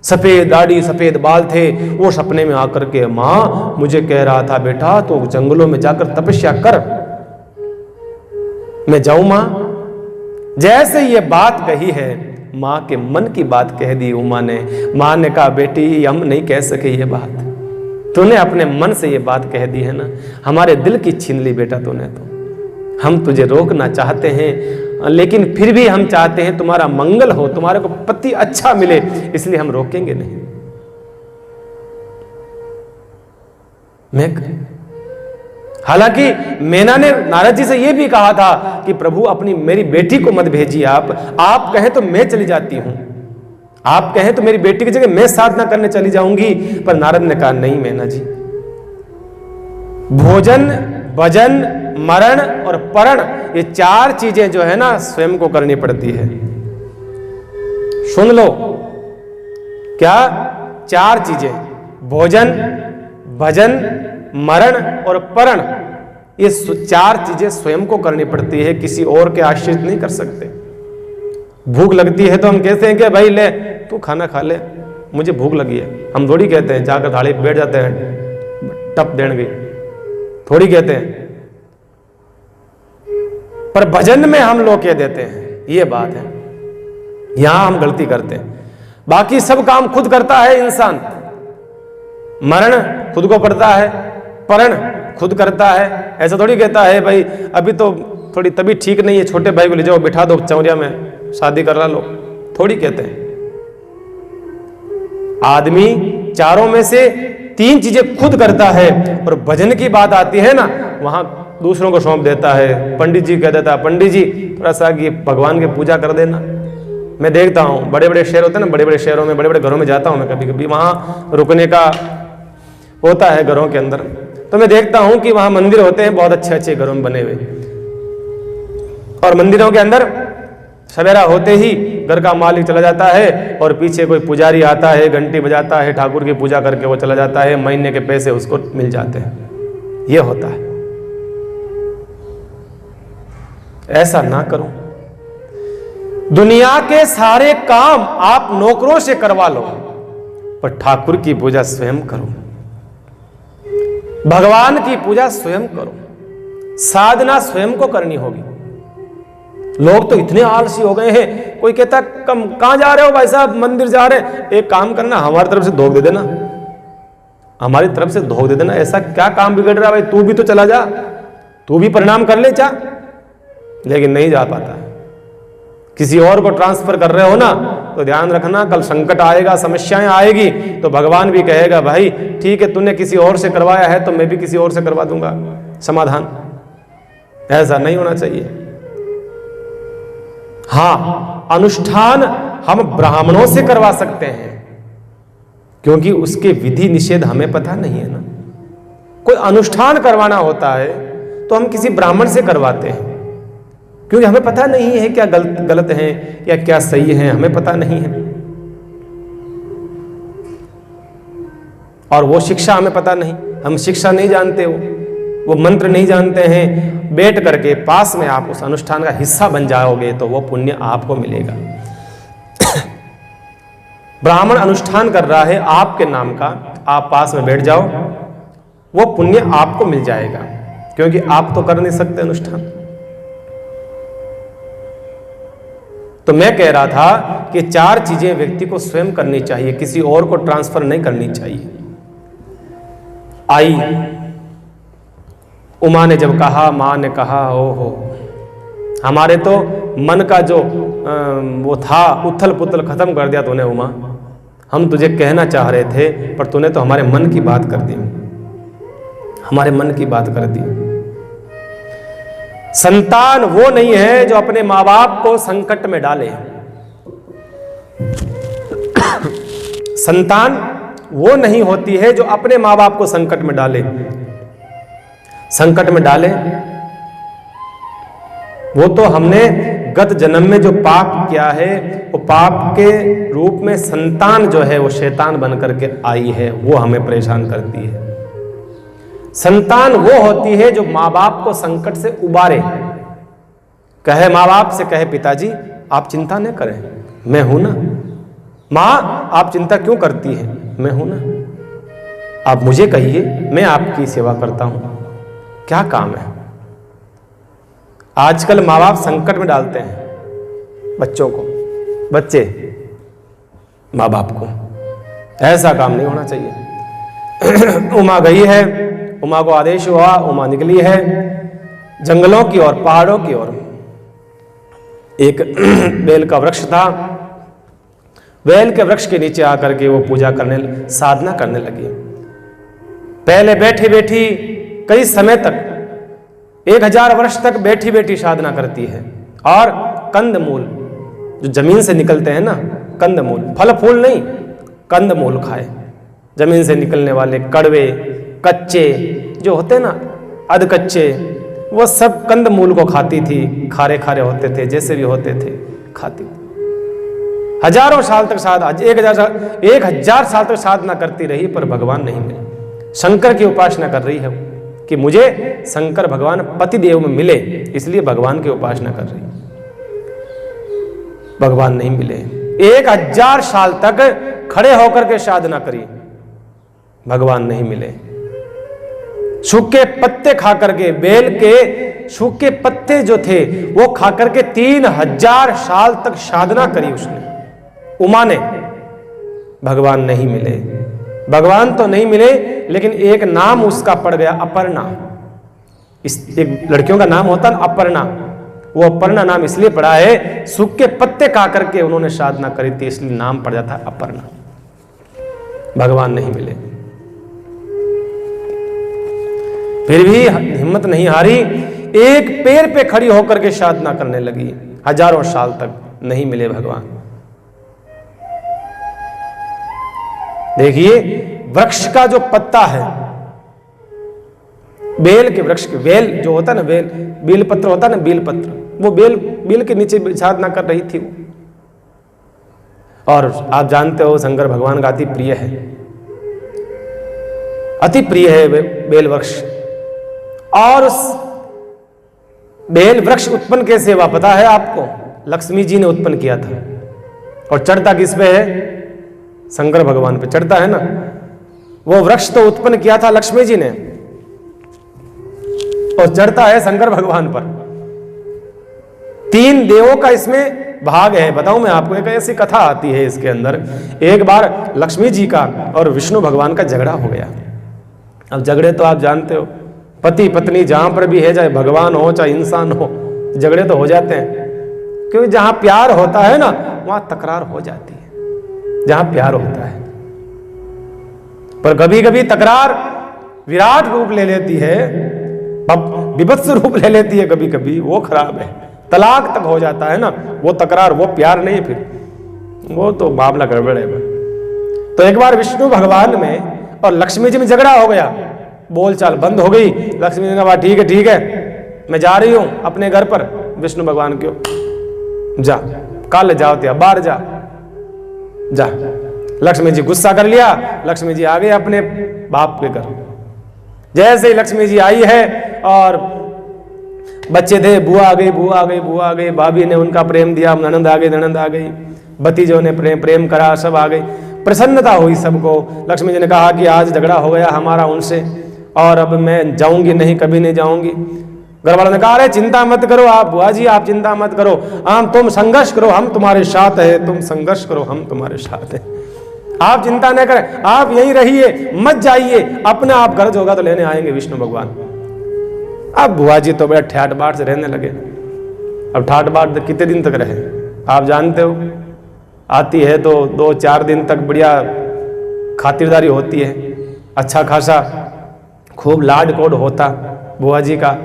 सफेद दाढ़ी सफेद बाल थे। वो सपने में आकर के माँ मुझे कह रहा था बेटा तो जंगलों में जाकर तपस्या कर। मैं जाऊं माँ? जैसे ये बात कही है माँ के मन की बात कह दी उमा ने। माँ ने कहा बेटी हम नहीं कह सके ये बात, तूने अपने मन से ये बात कह दी है ना, हमारे दिल की छीन ली बेटा तूने। तो हम तुझे रोकना चाहते हैं लेकिन फिर भी हम चाहते हैं तुम्हारा मंगल हो, तुम्हारे को पति अच्छा मिले, इसलिए हम रोकेंगे नहीं। मैं हालांकि मैना ने नारद जी से यह भी कहा था कि प्रभु अपनी मेरी बेटी को मत भेजिए, आप कहें तो मैं चली जाती हूं, आप कहें तो मेरी बेटी की जगह मैं साधना करने चली जाऊंगी। पर नारद ने कहा नहीं मैना जी, भोजन भजन मरण और परण ये 4 चीजें जो है ना स्वयं को करनी पड़ती है। सुन लो क्या 4 चीजें, भोजन भजन मरण और परण, ये 4 चीजें स्वयं को करनी पड़ती है, किसी और के आश्रित नहीं कर सकते। भूख लगती है तो हम कहते हैं कि भाई ले तू खाना खा ले, मुझे भूख लगी है। हम थोड़ी कहते हैं जाकर थाली पे बैठ जाते हैं टप देने गई, थोड़ी कहते हैं। पर भजन में हम लोग कह देते हैं, ये बात है, यहां हम गलती करते हैं। बाकी सब काम खुद करता है इंसान, मरण खुद को पड़ता है, परण खुद करता है। ऐसा थोड़ी कहता है भाई अभी तो थोड़ी तबीयत ठीक नहीं है, छोटे भाई को ले जाओ बिठा दो चौरिया में शादी करा लो, थोड़ी कहते हैं। आदमी 4 में से 3 चीजें खुद करता है। और भजन की बात आती है ना, वहां दूसरों को सौंप देता है। पंडित जी कह देता है पंडित जी थोड़ा सा कि भगवान की पूजा कर देना। मैं देखता हूँ बड़े बड़े शहर होते हैं ना, बड़े बड़े शहरों में बड़े बड़े घरों में जाता हूँ मैं कभी कभी, वहां रुकने का होता है घरों के अंदर, तो मैं देखता हूं कि वहां मंदिर होते हैं बहुत अच्छे अच्छे घरों में बने हुए, और मंदिरों के अंदर सवेरा होते ही घर का मालिक चला जाता है और पीछे कोई पुजारी आता है, घंटी बजाता है, ठाकुर की पूजा करके वो चला जाता है, महीने के पैसे उसको मिल जाते हैं। ये होता है। ऐसा ना करो। दुनिया के सारे काम आप नौकरों से करवा लो, पर ठाकुर की पूजा स्वयं करो, भगवान की पूजा स्वयं करो, साधना स्वयं को करनी होगी। लोग तो इतने आलसी हो गए हैं, कोई कहता कहां जा रहे हो भाई साहब? मंदिर जा रहे हैं। एक काम करना, हमारी तरफ से धोख दे देना, हमारी तरफ से धोख दे देना। ऐसा क्या काम बिगड़ रहा है भाई? तू भी तो चला जा, तू भी प्रणाम कर ले जा। लेकिन नहीं जा पाता। किसी और को ट्रांसफर कर रहे हो ना, तो ध्यान रखना कल संकट आएगा, समस्याएं आएगी, तो भगवान भी कहेगा भाई ठीक है तूने किसी और से करवाया है तो मैं भी किसी और से करवा दूंगा समाधान। ऐसा नहीं होना चाहिए। हाँ, अनुष्ठान हम ब्राह्मणों से करवा सकते हैं, क्योंकि उसके विधि निषेध हमें पता नहीं है ना। कोई अनुष्ठान करवाना होता है तो हम किसी ब्राह्मण से करवाते हैं, क्योंकि हमें पता नहीं है क्या गलत है या क्या सही है, हमें पता नहीं है। और वो शिक्षा हमें पता नहीं, हम शिक्षा नहीं जानते, वो मंत्र नहीं जानते हैं। बैठ करके पास में आप उस अनुष्ठान का हिस्सा बन जाओगे तो वो पुण्य आपको मिलेगा। ब्राह्मण अनुष्ठान कर रहा है आपके नाम का, आप पास में बैठ जाओ, वो पुण्य आपको मिल जाएगा। क्योंकि आप तो कर नहीं सकते अनुष्ठान। तो मैं कह रहा था कि 4 चीजें व्यक्ति को स्वयं करनी चाहिए, किसी और को ट्रांसफर नहीं करनी चाहिए। आई उमा ने जब कहा, मां ने कहा, हो हमारे तो मन का जो वो था उथल पुथल खत्म कर दिया तूने उमा। हम तुझे कहना चाह रहे थे पर तूने तो हमारे मन की बात कर दी, हमारे मन की बात कर दी। संतान वो नहीं है जो अपने माँ बाप को संकट में डाले। संतान वो नहीं होती है जो अपने माँ बाप को संकट में डाले। संकट में डाले वो तो हमने गत जन्म में जो पाप किया है, वो पाप के रूप में संतान जो है वो शैतान बन करके आई है, वो हमें परेशान करती है। संतान वो होती है जो माँ बाप को संकट से उबारे, कहे माँ बाप से, कहे पिताजी आप चिंता न करें, मैं हूं ना। माँ आप चिंता क्यों करती हैं, मैं हूं ना। आप मुझे कहिए, मैं आपकी सेवा करता हूं, क्या काम है। आजकल माँ बाप संकट में डालते हैं बच्चों को, बच्चे माँ बाप को। ऐसा काम नहीं होना चाहिए। उमा गई है, उमा को आदेश हुआ, उमा निकली है जंगलों की ओर, पहाड़ों की ओर। एक बेल का वृक्ष था, बेल के वृक्ष के नीचे आकर के वो पूजा करने, साधना करने लगी। पहले बैठी बैठी कई समय तक, 1000 वर्ष तक बैठी बैठी साधना करती है। और कंदमूल जो जमीन से निकलते हैं ना, कंदमूल, फल फूल नहीं, कंदमूल खाए। जमीन से निकलने वाले कड़वे कच्चे जो होते हैं ना, अध कच्चे, वो सब कंदमूल को खाती थी। खारे खारे होते थे, जैसे भी होते थे खाती थी। हजारों साल तक साधना, 1000 साल तक साधना करती रही पर भगवान नहीं मिले। शंकर की उपासना कर रही है कि मुझे शंकर भगवान पति देव में मिले, इसलिए भगवान की उपासना कर रही। भगवान नहीं मिले। 1000 साल तक खड़े होकर के साधना करी, भगवान नहीं मिले। सूखे पत्ते खा करके, बेल के सूखे पत्ते जो थे वो खा करके 3000 साल तक साधना करी उसने, उमा ने। भगवान नहीं मिले। भगवान तो नहीं मिले, लेकिन एक नाम उसका पड़ गया, अपर्णा। इस एक लड़कियों का नाम होता ना अपर्णा, वो अपर्णा नाम इसलिए पड़ा है, सूखे पत्ते खा करके उन्होंने साधना करी थी, इसलिए नाम पड़ जाता है अपर्णा। भगवान नहीं मिले, फिर भी हिम्मत नहीं हारी, एक पैर पे खड़ी होकर के साधना करने लगी। हजारों साल तक नहीं मिले भगवान। देखिए वृक्ष का जो पत्ता है, बेल के वृक्ष के, बेल जो होता है ना, बेल पत्र होता है ना, बेल पत्र, वो बेल के नीचे साधना कर रही थी वो। और आप जानते हो शंकर भगवान का अति प्रिय है, अति प्रिय है बेल वृक्ष। और उस बेल वृक्ष उत्पन्न कैसे हुआ पता है आपको? लक्ष्मी जी ने उत्पन्न किया था। और चढ़ता किस पे है? शंकर भगवान पे चढ़ता है ना। वो वृक्ष तो उत्पन्न किया था लक्ष्मी जी ने, और चढ़ता है शंकर भगवान पर। 3 देवों का इसमें भाग है। बताऊं मैं आपको, एक ऐसी कथा आती है इसके अंदर। एक बार लक्ष्मी जी का और विष्णु भगवान का झगड़ा हो गया। अब झगड़े तो आप जानते हो, पति पत्नी जहां पर भी है, चाहे भगवान हो चाहे इंसान हो, झगड़े तो हो जाते हैं। क्योंकि जहां प्यार होता है ना, वहां तकरार हो जाती है, जहां प्यार होता है। पर कभी कभी तकरार विराट रूप ले लेती है, विभत्स रूप ले लेती है कभी कभी, वो खराब है। तलाक तक हो जाता है ना, वो तकरार, वो प्यार नहीं, फिर वो तो मामला गड़बड़ है। तो एक बार विष्णु भगवान में और लक्ष्मी जी में झगड़ा हो गया, बोलचाल बंद हो गई। लक्ष्मी जी ने कहा ठीक है, मैं जा रही हूं अपने घर पर। विष्णु भगवान क्यों? जा, कल जाओ, त्या बाहर जा। लक्ष्मी जी गुस्सा कर लिया, लक्ष्मी जी आ गए अपने बाप के घर। जैसे ही लक्ष्मी जी आई है और बच्चे थे, बुआ आ गई, भाभी ने उनका प्रेम दिया, ननंद आ गई, भतीजों ने प्रेम करा, सब आ गई, प्रसन्नता हुई सबको। लक्ष्मी जी ने कहा कि आज झगड़ा हो गया हमारा उनसे, और अब मैं जाऊंगी नहीं, कभी नहीं जाऊंगी। घर वालों ने कहा अरे चिंता मत करो आप बुआ जी, आप चिंता मत करो, तुम संघर्ष करो, हम तुम्हारे साथ है, तुम संघर्ष करो, हम तुम्हारे साथ है, आप चिंता न करें, आप यहीं रहिए, मत जाइए, अपने आप गरज होगा तो लेने आएंगे विष्णु भगवान। अब बुआ जी तो बड़ा ठाट बाट से रहने लगे। अब ठाट बाट कितने दिन तक रहे आप जानते हो, आती है तो 2-4 दिन तक बढ़िया खातिरदारी होती है, अच्छा खासा खूब लाड कोड होता, बुआ जी का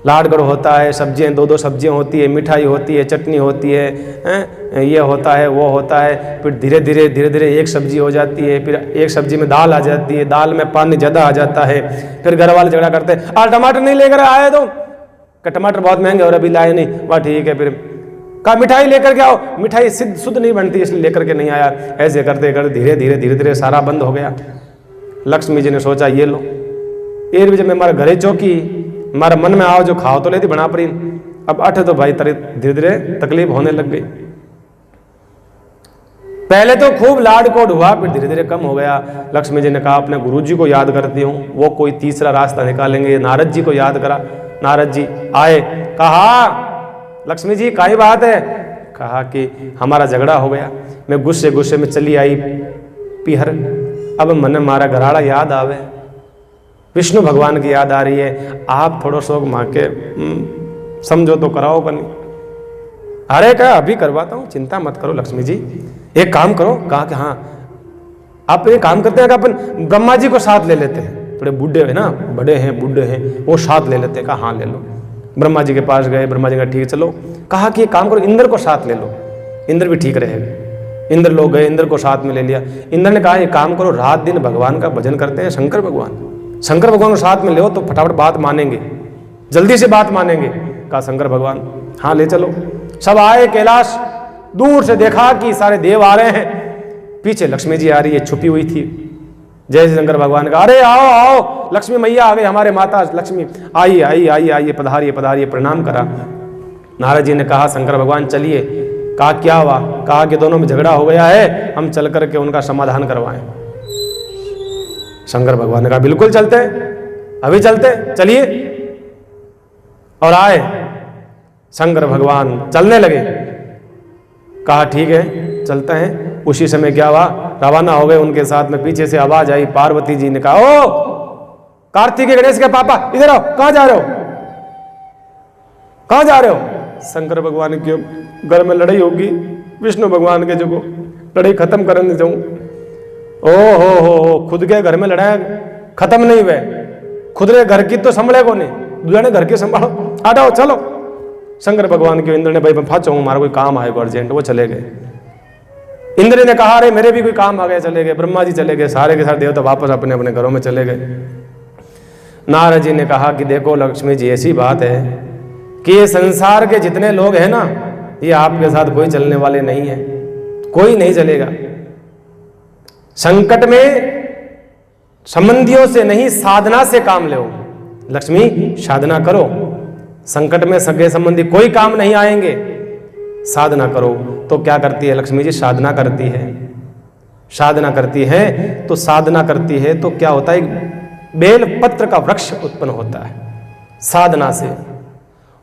लाड कोड होता है, सब्जियां 2-2 सब्जियां होती है, मिठाई होती है, चटनी होती है, ये होता है वो होता है, फिर धीरे धीरे एक सब्जी हो जाती है, फिर एक सब्जी में दाल आ जाती है, दाल में पानी ज़्यादा आ जाता है, फिर घर वाले झगड़ा करते हैं आज टमाटर नहीं लेकर आए तो, टमाटर बहुत महंगे और अभी लाए नहीं, वाह ठीक है, फिर कहा मिठाई लेकर के आओ, मिठाई शुद्ध नहीं बनती इसलिए लेकर के नहीं आया। ऐसे करते करते धीरे धीरे सारा बंद हो गया। लक्ष्मी जी ने सोचा ये लो, एक बजे में हमारे घरे चौकी, हमारा मन में आओ जो खाओ तो लेती बना पड़ी, अब 8 तो भाई धीरे धीरे तकलीफ होने लग गई। पहले तो खूब लाड कोड हुआ, फिर धीरे धीरे कम हो गया। लक्ष्मी जी ने कहा अपने गुरु जी को याद करती हूँ, वो कोई तीसरा रास्ता निकालेंगे। नारद जी को याद करा, नारद जी आए, कहा लक्ष्मी जी काई बात है, कहा कि हमारा झगड़ा हो गया, मैं गुस्से में चली आई पीहर, अब मन मारा घराड़ा याद आवे, विष्णु भगवान की याद आ रही है, आप थोड़ा शोक माँ के समझो तो कराओ बनी। अरे कहा अभी करवाता हूँ, चिंता मत करो लक्ष्मी जी, एक काम करो। कहा कि हाँ आप एक काम करते हैं कि अपन ब्रह्मा जी को साथ ले लेते हैं, थोड़े बूढ़े है ना, बड़े हैं बूढ़े हैं, वो साथ ले लेते हैं। कहा हाँ ले लो। ब्रह्मा जी के पास गए, ब्रह्मा जी का ठीक चलो। कहा कि एक काम करो इंद्र को साथ ले लो, इंद्र भी ठीक रहेगा। इंद्र लोग गए, इंद्र को साथ में ले लिया। इंद्र ने कहा एक काम करो रात दिन भगवान का भजन करते हैं शंकर भगवान को साथ में ले तो फटाफट बात मानेंगे, जल्दी से बात मानेंगे। कहा शंकर भगवान हाँ ले चलो। सब आए कैलाश, दूर से देखा कि सारे देव आ रहे हैं, पीछे लक्ष्मी जी आ रही है, छुपी हुई थी। जय शंकर भगवान का अरे आओ आओ, लक्ष्मी मैया आ गई, हमारे माता लक्ष्मी आइए आइए आइए आइए, पधारिए पधारिए, प्रणाम करा। नारद जी ने कहा शंकर भगवान चलिए। कहा क्या हुआ? कहा कि दोनों में झगड़ा हो गया है, हम चल करके उनका समाधान करवाएं। शंकर भगवान ने कहा बिल्कुल चलते हैं, अभी चलते, चलिए। और आए शंकर भगवान चलने लगे। कहा ठीक है चलते हैं। उसी समय क्या हुआ, रवाना हो गए उनके साथ में। पीछे से आवाज आई, पार्वती जी ने कहा ओ कार्तिक गणेश के पापा इधर आओ, कहां जा रहे हो, कहां जा रहे हो? शंकर भगवान के घर में लड़ाई होगी, विष्णु भगवान के जो लड़ाई खत्म करने जाऊं। ओ हो खुद के घर में लड़ाई खत्म नहीं हुए, खुद के घर की तो संभले को नहीं, दूसरे घर के संभालो, हटाओ चलो। शंकर भगवान के इंद्र ने भाई मैं फाचो हूं, हमारा कोई काम आएगा अर्जेंट, वो चले गए। इंद्र ने कहा अरे मेरे भी कोई काम आ गया, चले गए। ब्रह्मा जी चले गए, सारे के सारे देवता वापस अपने अपने घरों में चले गए। नारद जी ने कहा कि देखो लक्ष्मी जी ऐसी बात है कि ये संसार के जितने लोग हैं ना, ये आपके साथ कोई चलने वाले नहीं है, कोई नहीं चलेगा। संकट में संबंधियों से नहीं साधना से काम लो। लक्ष्मी साधना करो, संकट में सगे संबंधी कोई काम नहीं आएंगे, साधना करो। तो क्या करती है लक्ष्मी जी? साधना करती है। साधना करती है तो साधना करती है तो क्या होता है, बेल पत्र का वृक्ष उत्पन्न होता है साधना से।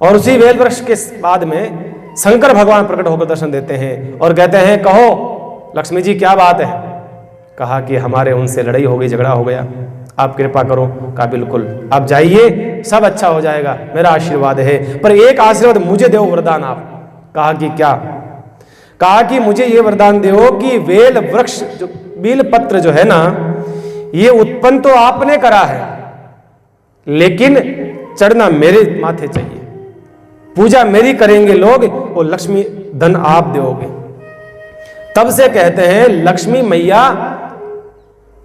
और उसी बेल वृक्ष के बाद में शंकर भगवान प्रकट होकर दर्शन देते हैं और कहते हैं कहो लक्ष्मी जी क्या बात है? कहा कि हमारे उनसे लड़ाई हो गई, झगड़ा हो गया, आप कृपा करो। कहा बिल्कुल आप जाइए, सब अच्छा हो जाएगा, मेरा आशीर्वाद है, पर एक आशीर्वाद मुझे दो वरदान आप। कहा कि क्या? कहा कि मुझे ये वरदान दो कि बेल वृक्ष जो बेल पत्र जो है ना, ये उत्पन्न तो आपने करा है, लेकिन चढ़ना मेरे माथे चाहिए, पूजा मेरी करेंगे लोग, वो लक्ष्मी धन आप दोगे। तब से कहते हैं लक्ष्मी मैया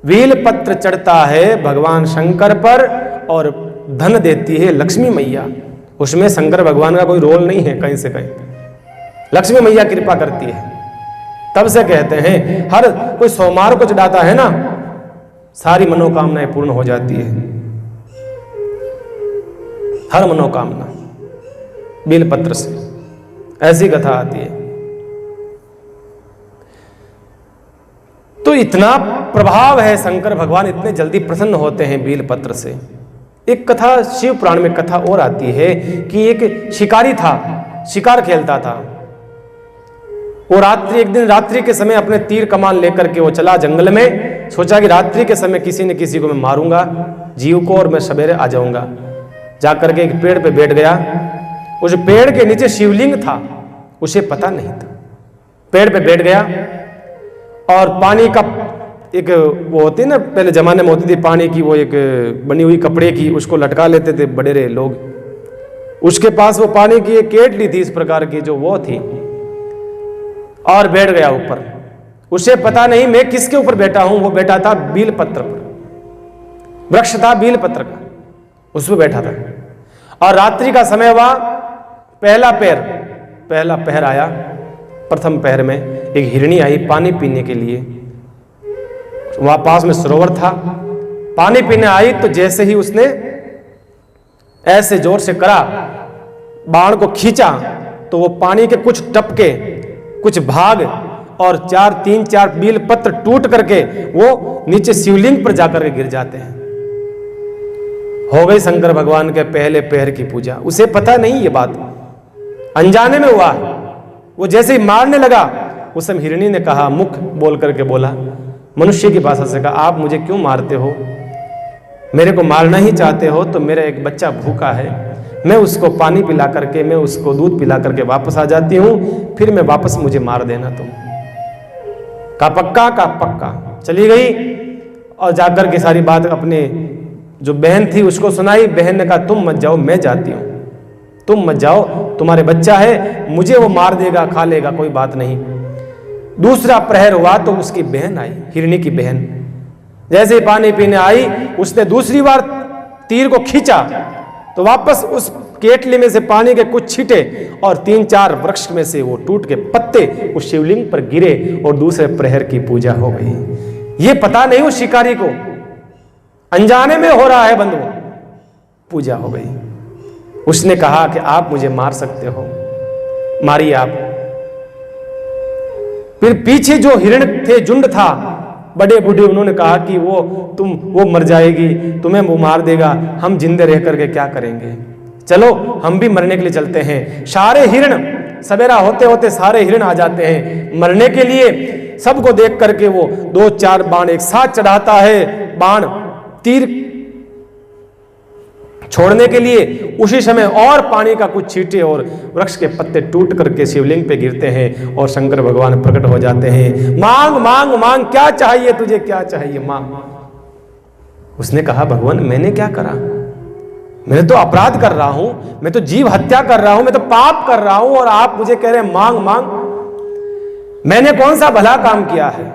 बेल पत्र चढ़ता है भगवान शंकर पर और धन देती है लक्ष्मी मैया। उसमें शंकर भगवान का कोई रोल नहीं है, कहीं से कहीं लक्ष्मी मैया कृपा करती है। तब से कहते हैं हर कोई सोमवार को चढ़ाता है ना, सारी मनोकामनाएं पूर्ण हो जाती है, हर मनोकामना बेलपत्र से। ऐसी कथा आती है। तो इतना प्रभाव है, शंकर भगवान इतने जल्दी प्रसन्न होते हैं बेलपत्र से। एक कथा शिव पुराण में कथा और आती है कि एक शिकारी था, शिकार खेलता था। वो एक दिन रात्रि के समय अपने तीर कमान लेकर के वो चला जंगल में, सोचा कि रात्रि के समय किसी न किसी को मैं मारूंगा जीव को और मैं सवेरे आ जाऊंगा। जाकर के एक पेड़ पे बैठ गया। उस पेड़ के नीचे शिवलिंग था, उसे पता नहीं था। पेड़ पे बैठ गया और पानी का एक वो होती है ना, पहले जमाने में होती थी पानी की वो एक बनी हुई कपड़े की, उसको लटका लेते थे बड़े लोग। उसके पास वो पानी की एक केटली थी इस प्रकार की जो वो थी, और बैठ गया ऊपर। उसे पता नहीं मैं किसके ऊपर बैठा हूं। वो बैठा था बील पत्र पर, वृक्ष था बील पत्र का, उस पर बैठा था। और रात्रि का समय हुआ, पहला पहर आया। प्रथम पहर में एक हिरणी आई पानी पीने के लिए। वहां पास में सरोवर था, पानी पीने आई तो जैसे ही उसने ऐसे जोर से करा, बाण को खींचा, तो वो पानी के कुछ टपके, कुछ भाग और 3-4 बील पत्र टूट करके वो नीचे शिवलिंग पर जाकर के गिर जाते हैं। हो गई शंकर भगवान के पहले पहर की पूजा। उसे पता नहीं ये बात, अनजाने में हुआ। वो जैसे ही मारने लगा, उस समय हिरणी ने कहा, मुख बोल करके बोला, मनुष्य की भाषा से कहा, आप मुझे क्यों मारते हो? मेरे को मारना ही चाहते हो तो मेरा एक बच्चा भूखा है, मैं उसको पानी पिला करके, मैं उसको दूध पिला करके वापस आ जाती हूं, फिर मैं वापस मुझे मार देना तुम। का पक्का। चली गई और जाकर के सारी बात अपने जो बहन थी उसको सुनाई। बहन ने कहा, तुम मत जाओ, मैं जाती हूं, तुम मत जाओ, तुम्हारे बच्चा है, मुझे वो मार देगा, खा लेगा, कोई बात नहीं। दूसरा प्रहर हुआ तो उसकी बहन आई, हिरणी की बहन। जैसे ही पानी पीने आई, उसने दूसरी बार तीर को खींचा तो वापस उस केटली में से पानी के कुछ छींटे और 3-4 वृक्ष में से वो टूट के पत्ते उस शिवलिंग पर गिरे और दूसरे प्रहर की पूजा हो गई। ये पता नहीं उस शिकारी को, अनजाने में हो रहा है बंधु, पूजा हो गई। उसने कहा कि आप मुझे मार सकते हो, मारिए आप। फिर पीछे जो हिरण थे, झुंड था, बड़े बूढ़े, उन्होंने कहा कि वो मर जाएगी, तुम्हें वो मार देगा, हम जिंदे रह करके क्या करेंगे, चलो हम भी मरने के लिए चलते हैं। सारे हिरण, सवेरा होते होते सारे हिरण आ जाते हैं मरने के लिए। सबको देख करके वो 2-4 बाण एक साथ चढ़ाता है, बाण तीर छोड़ने के लिए। उसी समय और पानी का कुछ छींटे और वृक्ष के पत्ते टूट करके शिवलिंग पे गिरते हैं और शंकर भगवान प्रकट हो जाते हैं। मांग मांग मांग, क्या चाहिए तुझे, क्या चाहिए, मांग। उसने कहा, भगवान मैंने क्या करा? मैं तो अपराध कर रहा हूं, मैं तो जीव हत्या कर रहा हूं, मैं तो पाप कर रहा हूं, और आप मुझे कह रहे हैं मांग मांग। मैंने कौन सा भला काम किया है?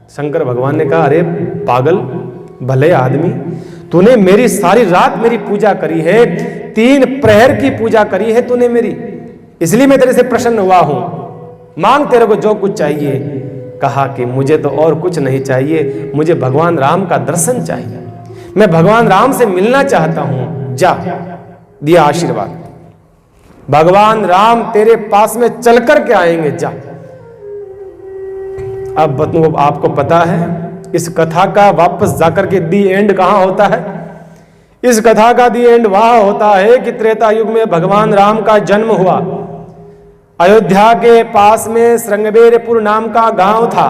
शंकर भगवान ने कहा, अरे पागल भले आदमी, तूने मेरी सारी रात मेरी पूजा करी है, 3 प्रहर की पूजा करी है तूने मेरी, इसलिए मैं तेरे से प्रसन्न हुआ हूं, मांग तेरे को जो कुछ चाहिए। कहा कि मुझे तो और कुछ नहीं चाहिए, मुझे भगवान राम का दर्शन चाहिए, मैं भगवान राम से मिलना चाहता हूं, जा। दिया आशीर्वाद, भगवान राम तेरे पास में चल कर के आएंगे, जा। अब आपको पता है इस कथा का वापस जाकर के दी एंड कहां होता है? इस कथा का दी एंड वहां होता है कि त्रेता युग में भगवान राम का जन्म हुआ। अयोध्या के पास में श्रृंगबेरपुर नाम का गांव था।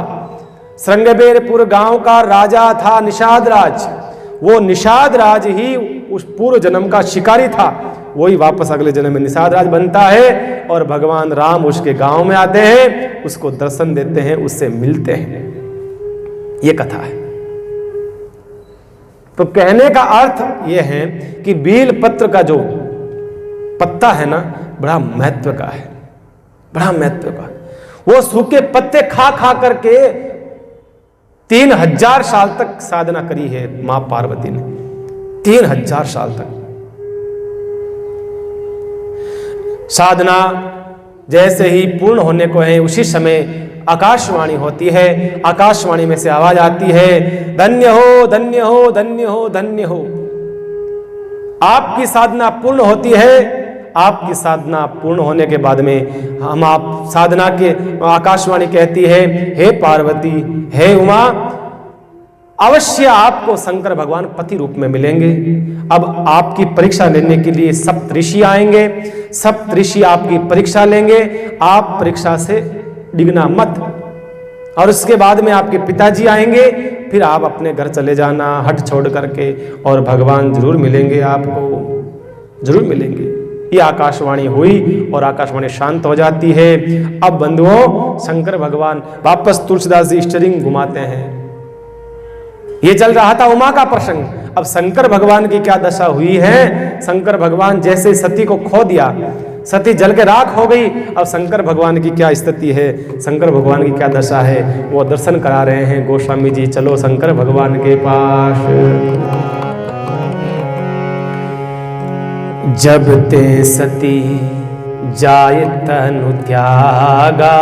श्रृंगबेरपुर गांव का राजा था निषाद राज। वो निषाद राज ही उस पूर्व जन्म का शिकारी था, वही वापस अगले जन्म में निषाद राज बनता है और भगवान राम उसके गांव में आते हैं, उसको दर्शन देते हैं, उससे मिलते हैं। ये कथा है। तो कहने का अर्थ यह है कि बेल पत्र का जो पत्ता है ना, बड़ा महत्व का है, बड़ा महत्व का। वो सूखे पत्ते खा खा करके 3000 साल तक साधना करी है मां पार्वती ने, 3000 साल तक साधना। जैसे ही पूर्ण होने को है उसी समय आकाशवाणी होती है, आकाशवाणी में से आवाज आती है, धन्य हो धन्य हो धन्य हो धन्य हो। आपकी साधना पूर्ण होती है। आपकी साधना पूर्ण होने के बाद में आप साधना के आकाशवाणी कहती है, हे पार्वती, हे उमा, अवश्य आपको शंकर भगवान पति रूप में मिलेंगे। अब आपकी परीक्षा लेने के लिए सप्तऋषि आएंगे, सप्तऋषि आपकी परीक्षा लेंगे, आप परीक्षा से डिगना मत। और उसके बाद में आपके पिताजी आएंगे, फिर आप अपने घर चले जाना हट छोड़ करके, और भगवान जरूर मिलेंगे, आपको जरूर मिलेंगे। ये आकाशवाणी हुई और आकाशवाणी शांत हो जाती है। अब बंधुओं, शंकर भगवान वापस तुलसीदास जी स्टीयरिंग घुमाते हैं। ये चल रहा था उमा का प्रसंग, अब शंकर भगवान की क्या दशा हुई है। शंकर भगवान जैसे सती को खो दिया, सती जल के राख हो गई, अब शंकर भगवान की क्या स्थिति है, शंकर भगवान की क्या दशा है, वो दर्शन करा रहे हैं गोस्वामी जी। चलो शंकर भगवान के पास। जब ते सती जाय तनु त्यागा,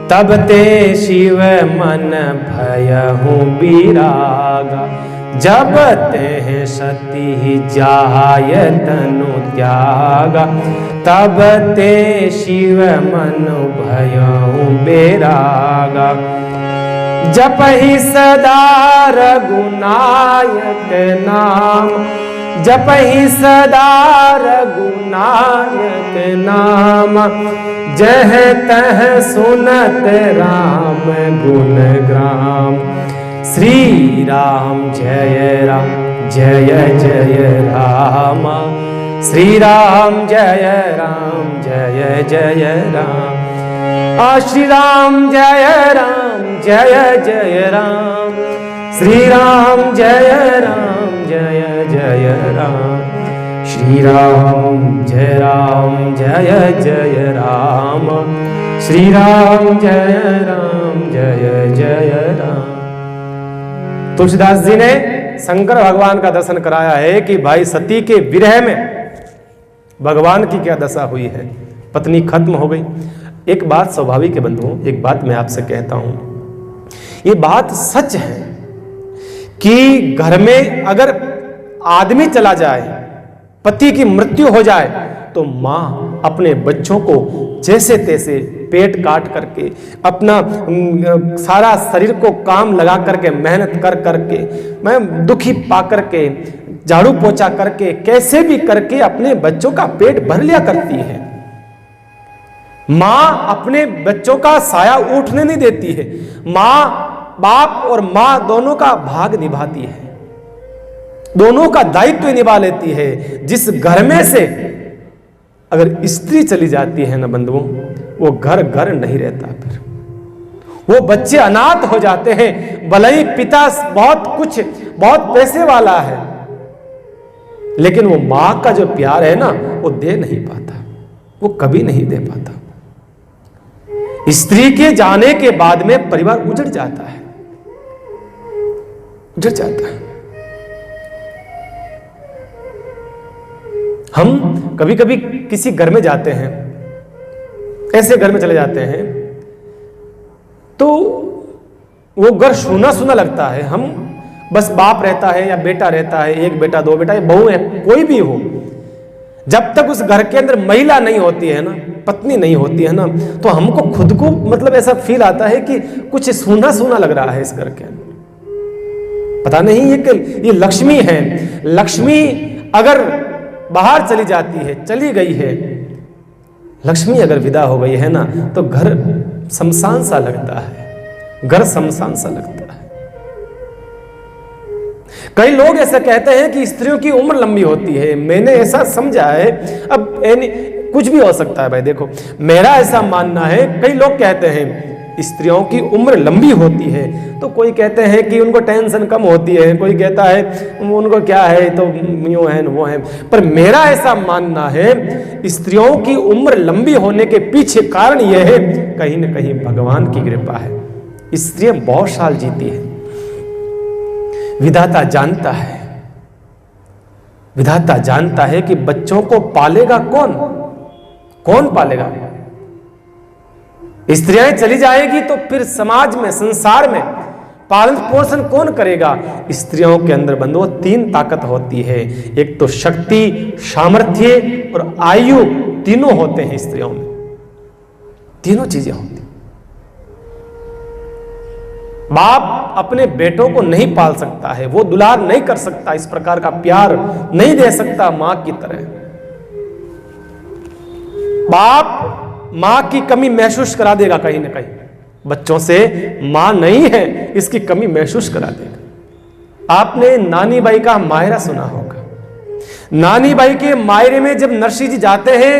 तब ते शिव मन भयहु बिरागा। जब ते सती जाय तनु त्यागा, तब ते शिव मन भयहु बिरागा। जपहि सदा रघुनायक नाम, जपहि सदा रघुनायक नाम। जह तह सुनत राम गुण ग्राम। श्री राम जय राम जय जय राम। श्री राम जय राम जय जय राम। श्री राम जय राम जय जय राम। श्री राम जय राम जय जय राम। श्री राम जय जय राम। श्री राम जय जय राम। तुलसीदास जी ने शंकर भगवान का दर्शन कराया है कि भाई सती के विरह में भगवान की क्या दशा हुई है, पत्नी खत्म हो गई। एक बात स्वाभाविक है बंधुओं, एक बात मैं आपसे कहता हूं, ये बात सच है कि घर में अगर आदमी चला जाए, पति की मृत्यु हो जाए, तो माँ अपने बच्चों को जैसे तैसे पेट काट करके, अपना सारा शरीर को काम लगा करके, मेहनत कर करके, मैं दुखी पा करके, झाड़ू पोछा करके, कैसे भी करके अपने बच्चों का पेट भर लिया करती है। माँ अपने बच्चों का साया उठने नहीं देती है। माँ, बाप और माँ दोनों का भाग निभाती है, दोनों का दायित्व निभा लेती है। जिस घर में से अगर स्त्री चली जाती है ना बंधुओं, वो घर घर नहीं रहता, फिर वो बच्चे अनाथ हो जाते हैं। भले ही पिता बहुत पैसे वाला है, लेकिन वो मां का जो प्यार है ना, वो दे नहीं पाता, वो कभी नहीं दे पाता। स्त्री के जाने के बाद में परिवार उजड़ जाता है, उजड़ जाता है। हम कभी कभी किसी घर में जाते हैं, ऐसे घर में चले जाते हैं, तो वो घर सूना सूना लगता है। हम बस बाप रहता है या बेटा रहता है, एक बेटा दो बेटा, बहू है, कोई भी हो, जब तक उस घर के अंदर महिला नहीं होती है ना, पत्नी नहीं होती है ना, तो हमको खुद को मतलब ऐसा फील आता है कि कुछ सूना सूना लग रहा है इस घर के अंदर। पता नहीं ये लक्ष्मी है। लक्ष्मी अगर बाहर चली जाती है, चली गई है, लक्ष्मी अगर विदा हो गई है ना, तो घर शमशान सा लगता है, घर शमशान सा लगता है। कई लोग ऐसा कहते हैं कि स्त्रियों की उम्र लंबी होती है। मैंने ऐसा समझा है, अब कुछ भी हो सकता है भाई, देखो मेरा ऐसा मानना है। कई लोग कहते हैं स्त्रियों की उम्र लंबी होती है, तो कोई कहते हैं कि उनको टेंशन कम होती है, कोई कहता है उनको क्या है, तो यूं है वो है। पर मेरा ऐसा मानना है, स्त्रियों की उम्र लंबी होने के पीछे कारण यह है, कहीं न कहीं भगवान की कृपा है। स्त्रियां बहुत साल जीती है। विधाता जानता है, विधाता जानता है कि बच्चों को पालेगा कौन, कौन पालेगा। स्त्रियां चली जाएगी तो फिर समाज में, संसार में पालन पोषण कौन करेगा। स्त्रियों के अंदर बंधुओं 3 ताकत होती है, एक तो शक्ति, सामर्थ्य और आयु, तीनों होते हैं स्त्रियों में, तीनों चीजें होती। बाप अपने बेटों को नहीं पाल सकता है, वो दुलार नहीं कर सकता, इस प्रकार का प्यार नहीं दे सकता मां की तरह। बाप मां की कमी महसूस करा देगा कहीं ना कहीं, बच्चों से मां नहीं है इसकी कमी महसूस करा देगा। आपने नानी बाई का मायरा सुना होगा। नानी बाई के मायरे में जब नरसिंह जी जाते हैं,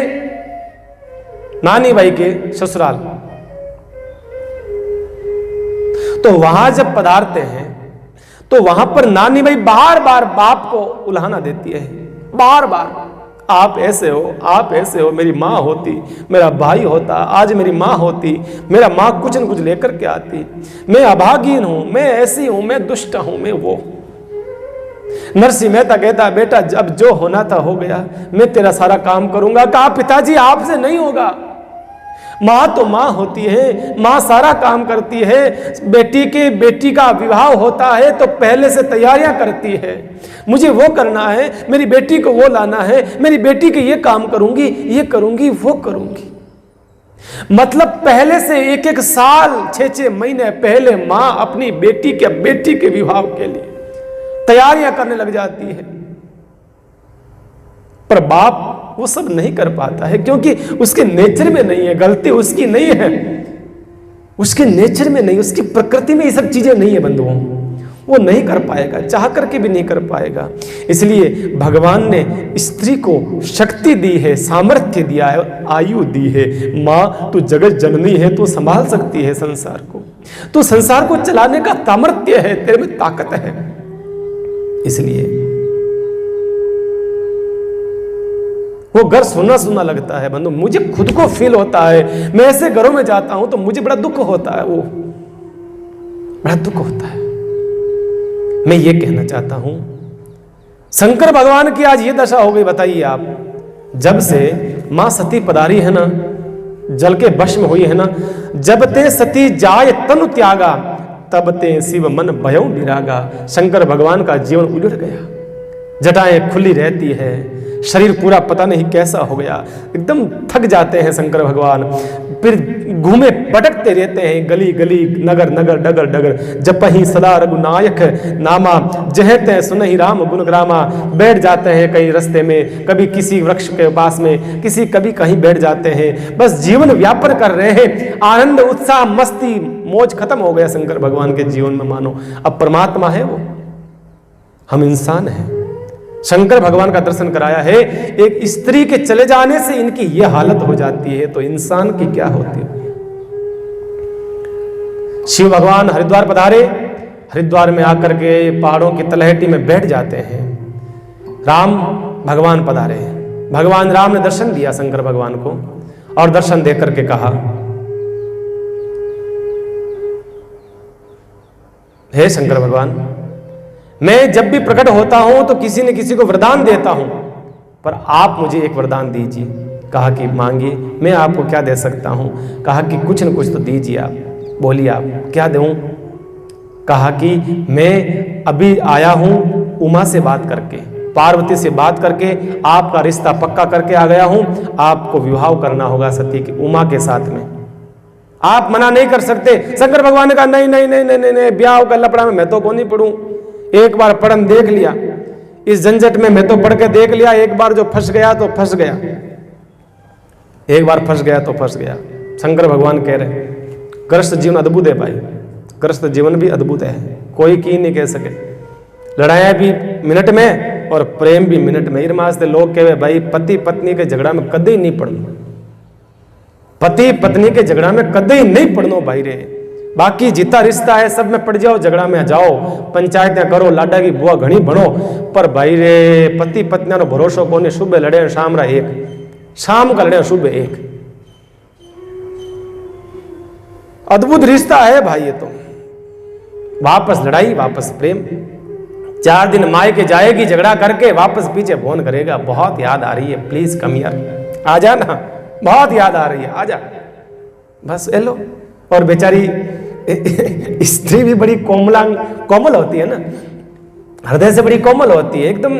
नानी बाई के ससुराल, तो वहां जब पधारते हैं तो वहां पर नानी बाई बार बार बाप को उल्हाना देती है, बार बार, आप ऐसे हो, आप ऐसे हो, मेरी माँ होती, मेरा भाई होता, आज मेरी माँ होती, मेरा माँ कुछ न कुछ लेकर के आती, मैं अभागीन हूं, मैं ऐसी हूं, मैं दुष्ट हूं, मैं वो। नरसिंह मेहता कहता, बेटा अब जो होना था हो गया, मैं तेरा सारा काम करूंगा। कहा, पिताजी आपसे नहीं होगा, मां तो मां होती है, मां सारा काम करती है। बेटी का विवाह होता है तो पहले से तैयारियां करती है, मुझे वो करना है, मेरी बेटी को वो लाना है, मेरी बेटी के ये काम करूंगी, ये करूंगी, वो करूंगी। मतलब पहले से एक एक साल, 6-6 महीने पहले मां अपनी बेटी के विवाह के लिए तैयारियां करने लग जाती है। पर बाप वो सब नहीं कर पाता है, क्योंकि उसके नेचर में नहीं है, गलती उसकी नहीं है, उसके नेचर में नहीं, उसकी प्रकृति में ये सब चीजें नहीं है बंधुओं, वो नहीं कर पाएगा, चाह करके भी नहीं कर पाएगा। इसलिए भगवान ने स्त्री को शक्ति दी है, सामर्थ्य दिया है, आयु दी है। मां तू जगत जननी है, तू संभाल सकती है संसार को, तू संसार को चलाने का सामर्थ्य है, तेरे में ताकत है। इसलिए वो घर सुना सुना लगता है बंधु, मुझे खुद को फील होता है, मैं ऐसे घरों में जाता हूं तो मुझे बड़ा दुख होता है, वो बड़ा दुख होता है। मैं ये कहना चाहता हूं, शंकर भगवान की आज ये दशा हो गई, बताइए आप, जब से मां सती पधारी है ना, जल के भस्म हुई है ना, जब ते सती जाय तनु त्यागा, तब ते शिव मन भयउ विरागा। शंकर भगवान का जीवन उजड़ गया, जटाएं खुली रहती है, शरीर पूरा पता नहीं कैसा हो गया, एकदम थक जाते हैं शंकर भगवान, फिर घूमे भटकते रहते हैं गली गली, नगर नगर, डगर डगर, जपहि सदा रघुनायक नामा, जहते सुनहि राम गुणग्रामा। बैठ जाते हैं कहीं रास्ते में, कभी किसी वृक्ष के पास में, कभी कहीं बैठ जाते हैं, बस जीवन व्यापन कर रहे हैं। आनंद, उत्साह, मस्ती, मौज खत्म हो गया शंकर भगवान के जीवन में। मानो अब परमात्मा है वो, हम इंसान हैं। शंकर भगवान का दर्शन कराया है, एक स्त्री के चले जाने से इनकी यह हालत हो जाती है, तो इंसान की क्या होती है। शिव भगवान हरिद्वार पधारे, हरिद्वार में आकर के पहाड़ों की तलहटी में बैठ जाते हैं। राम भगवान पधारे, भगवान राम ने दर्शन दिया शंकर भगवान को, और दर्शन दे करके कहा, हे शंकर भगवान, मैं जब भी प्रकट होता हूं तो किसी न किसी को वरदान देता हूं, पर आप मुझे एक वरदान दीजिए। कहा कि मांगिए, मैं आपको क्या दे सकता हूं। कहा कि कुछ न कुछ तो दीजिए आप। बोलिए आप क्या दूं। कहा कि मैं अभी आया हूं उमा से बात करके, पार्वती से बात करके आपका रिश्ता पक्का करके आ गया हूं, आपको विवाह करना होगा सती की उमा के साथ में, आप मना नहीं कर सकते। शंकर भगवान ने कहा नहीं नहीं नहीं नहीं नहीं, ब्याह का लपड़ा में मैं तो कौन नहीं पढ़ूं, एक बार पढ़न देख लिया, इस झंझट में मैं तो पढ़ के देख लिया, एक बार जो फंस गया तो फंस गया, एक बार फंस गया तो फंस गया। शंकर भगवान कह रहे गृहस्थ जीवन अद्भुत है भाई, गृहस्थ जीवन भी अद्भुत है, कोई की नहीं कह सके। लड़ाइयां भी मिनट में और प्रेम भी मिनट में। इरमास्ते लोग कहे भाई पति पत्नी के झगड़ा में कदे नहीं पड़नो, पति पत्नी के झगड़ा में कदे नहीं पड़नो भाई रे। बाकी जितना रिश्ता है सब में पड़ जाओ, झगड़ा में जाओ, पंचायतें करो, लाडा की बुआ घनी बनो, पर भाई रे पति पत्नी नो भरोसो कोने। सुबह लड़े शाम रा एक, शाम का लड़े सुबह एक, अद्भुत रिश्ता है भाई ये तो। वापस लड़ाई वापस प्रेम, 4 दिन माए के जाएगी झगड़ा करके, वापस पीछे फोन करेगा, बहुत याद आ रही है, प्लीज कम यार, आ जा ना, बहुत याद आ रही है, आ जा, बस एलो। और बेचारी स्त्री भी बड़ी कोमल होती है ना, हृदय से बड़ी कोमल होती है, एकदम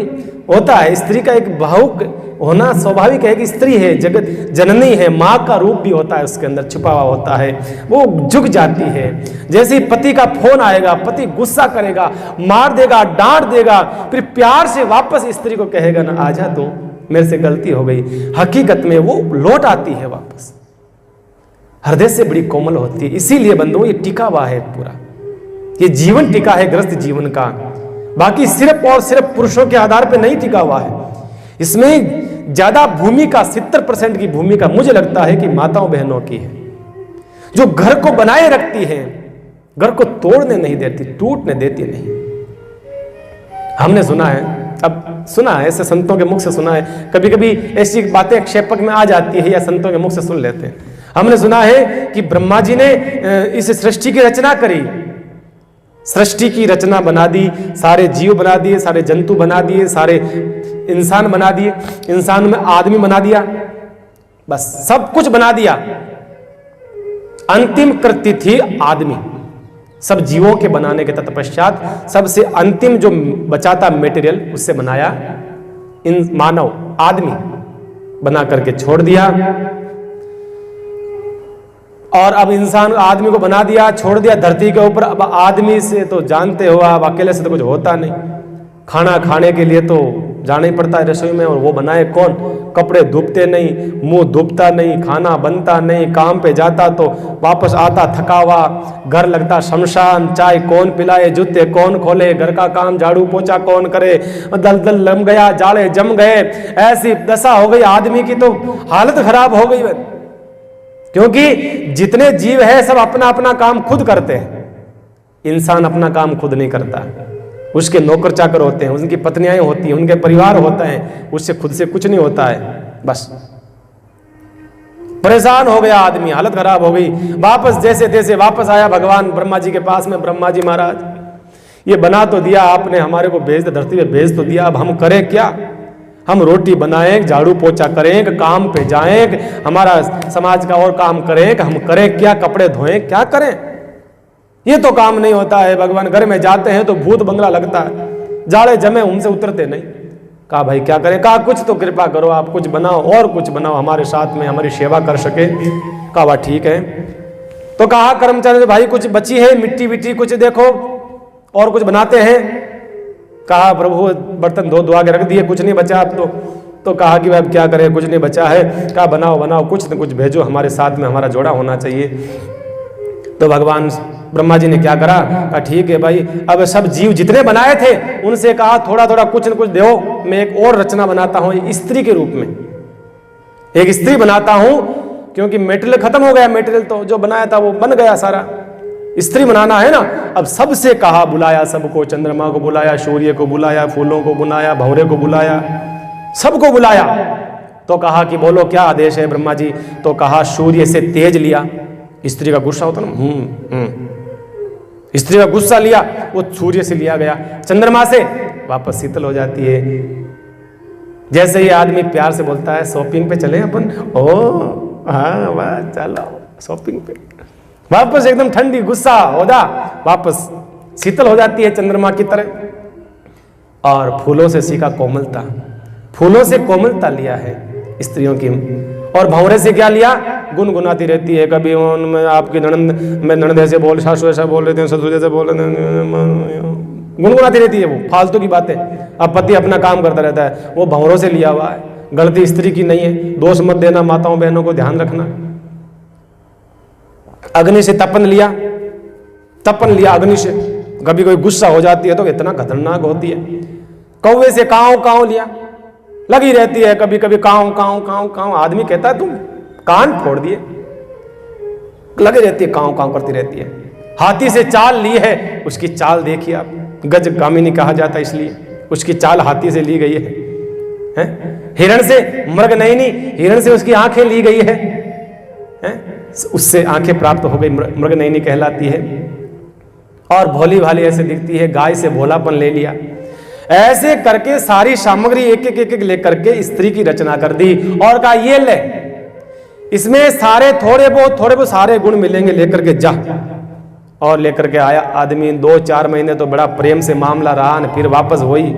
होता है स्त्री का एक भावुक होना स्वाभाविक है कि स्त्री है, जगत जननी है, माँ का रूप भी होता है उसके अंदर छुपा हुआ होता है, वो झुक जाती है। जैसे ही पति का फोन आएगा, पति गुस्सा करेगा, मार देगा, डांट देगा, फिर प्यार से वापस स्त्री को कहेगा ना आजा तू, मेरे से गलती हो गई, हकीकत में वो लौट आती है वापस, हृदय से बड़ी कोमल होती है। इसीलिए बंधुओं ये टिका हुआ है, पूरा ये जीवन टिका है गृहस्थ जीवन का, बाकी सिर्फ और सिर्फ पुरुषों के आधार पर नहीं टिका हुआ है। इसमें ज्यादा भूमिका 70% की भूमिका मुझे लगता है कि माताओं बहनों की है, जो घर को बनाए रखती है, घर को तोड़ने नहीं देती, टूटने देती नहीं। हमने सुना है, अब सुना है ऐसे संतों के मुख से सुना है, कभी कभी ऐसी बातें क्षेपक में आ जाती है या संतों के मुख से सुन लेते हैं। हमने सुना है कि ब्रह्मा जी ने इस सृष्टि की रचना करी, सृष्टि की रचना बना दी, सारे जीव बना दिए, सारे जंतु बना दिए, सारे इंसान बना दिए, इंसान में आदमी बना दिया, बस सब कुछ बना दिया। अंतिम कृत्य थी आदमी। सब जीवों के बनाने के तत्पश्चात सबसे अंतिम जो बचा था मेटेरियल, उससे बनाया इन मानव आदमी बना करके छोड़ दिया। और अब इंसान आदमी को बना दिया, छोड़ दिया धरती के ऊपर। अब आदमी से तो जानते हो आप, अकेले से तो कुछ होता नहीं, खाना खाने के लिए तो जाना ही पड़ता है रसोई में, और वो बनाए कौन? कपड़े धुपते नहीं, मुंह धुपता नहीं, खाना बनता नहीं, काम पे जाता तो वापस आता थका हुआ, घर लगता शमशान, चाय कौन पिलाए, जूते कौन खोले, घर का काम झाड़ू पोछा कौन करे, दलदल लम गया, जाले जम गए, ऐसी दशा हो गई आदमी की, तो हालत खराब हो गई। क्योंकि जितने जीव है सब अपना अपना काम खुद करते हैं, इंसान अपना काम खुद नहीं करता, उसके नौकर चाकर होते हैं, उनकी पत्नियां होती हैं, उनके परिवार होता है, उससे खुद से कुछ नहीं होता है। बस परेशान हो गया आदमी, हालत खराब हो गई। वापस जैसे तैसे वापस आया भगवान ब्रह्मा जी के पास में। ब्रह्मा जी महाराज, ये बना तो दिया आपने, हमारे को भेज, धरती पे भेज तो दिया, अब हम करें क्या? हम रोटी बनाएं, झाड़ू पोछा करें, काम पे जाएं, हमारा समाज का और काम करें, हम करें क्या? कपड़े धोएं, क्या करें? ये तो काम नहीं होता है भगवान। घर में जाते हैं तो भूत बंगला लगता है, जाड़े जमे उनसे उतरते नहीं। कहा भाई क्या करें? कहा कुछ तो कृपा करो, आप कुछ बनाओ, और कुछ बनाओ हमारे साथ में, हमारी सेवा कर सके। कहा वाह ठीक है। तो कहा कर्मचारी भाई कुछ बची है मिट्टी विट्टी कुछ देखो और कुछ बनाते हैं। कहा प्रभु बर्तन धो धुआ के रख दिए, कुछ नहीं बचा अब तो कहा कि भाई अब क्या करें, कुछ नहीं बचा है। कहा बनाओ बनाओ, कुछ न कुछ भेजो हमारे साथ में, हमारा जोड़ा होना चाहिए। तो भगवान ब्रह्मा जी ने क्या करा? कहा ठीक है भाई, अब सब जीव जितने बनाए थे उनसे कहा थोड़ा थोड़ा कुछ न कुछ दो, मैं एक और रचना बनाता हूं स्त्री के रूप में, एक स्त्री बनाता हूं, क्योंकि मेटेरियल खत्म हो गया, मेटेरियल तो जो बनाया था वो बन गया सारा, स्त्री बनाना है ना। अब सबसे कहा, बुलाया सबको, चंद्रमा को बुलाया, सूर्य को बुलाया, फूलों को बुलाया, भंवरे को बुलाया, सबको बुलाया। तो कहा कि बोलो क्या आदेश है ब्रह्मा जी? तो कहा सूर्य से तेज लिया, स्त्री का गुस्सा होता ना, स्त्री का गुस्सा लिया, वो सूर्य से लिया गया, चंद्रमा से वापस शीतल हो जाती है। जैसे ही आदमी प्यार से बोलता है शॉपिंग पे चले अपन, ओ हाँ वाह चलो शॉपिंग पे, वापस एकदम ठंडी गुस्सा हो जा, वापस शीतल हो जाती है चंद्रमा की तरह। और फूलों से सीखा कोमलता, फूलों से कोमलता लिया है स्त्रियों की। और भंवरे से क्या लिया? गुनगुनाती रहती है, कभी उनमें आपकी ननद में ननद ऐसे बोल, सासू ऐसा बोल रहे थे, ससुर जैसे बोल रहे थे, गुनगुनाती रहती है वो फालतू की बातें। अब पति अपना काम करता रहता है, वो भंवरों से लिया हुआ है। गलती स्त्री की नहीं है, दोष मत देना, माताओं बहनों को ध्यान रखना। अग्नि से तपन लिया, तपन लिया अग्नि से, कभी कोई गुस्सा हो जाती है तो इतना खतरनाक होती है। कौवे से काव काव लिया, लगी रहती है कभी कभी काव काव काव काव, आदमी कहता है तुम कान फोड़ दिए, लगी रहती है काव काव करती रहती है। हाथी से चाल ली है, उसकी चाल देखिए आप, गजगामिनी कहा जाता है इसलिए, उसकी चाल हाथी से ली गई है? हिरण से मृगनयनी, हिरण से उसकी आंखें ली गई है? उससे आंखें प्राप्त हो गई, मृगनयनी कहलाती है। और भोली भाली ऐसे दिखती है, गाय से भोलापन ले लिया। ऐसे करके सारी सामग्री एक एक लेकर के स्त्री की रचना कर दी और कहा ये ले, इसमें सारे थोड़े बहुत सारे गुण मिलेंगे, लेकर के जा। और लेकर के आया आदमी। 2-4 महीने तो बड़ा प्रेम से मामला रहा, फिर वापस वही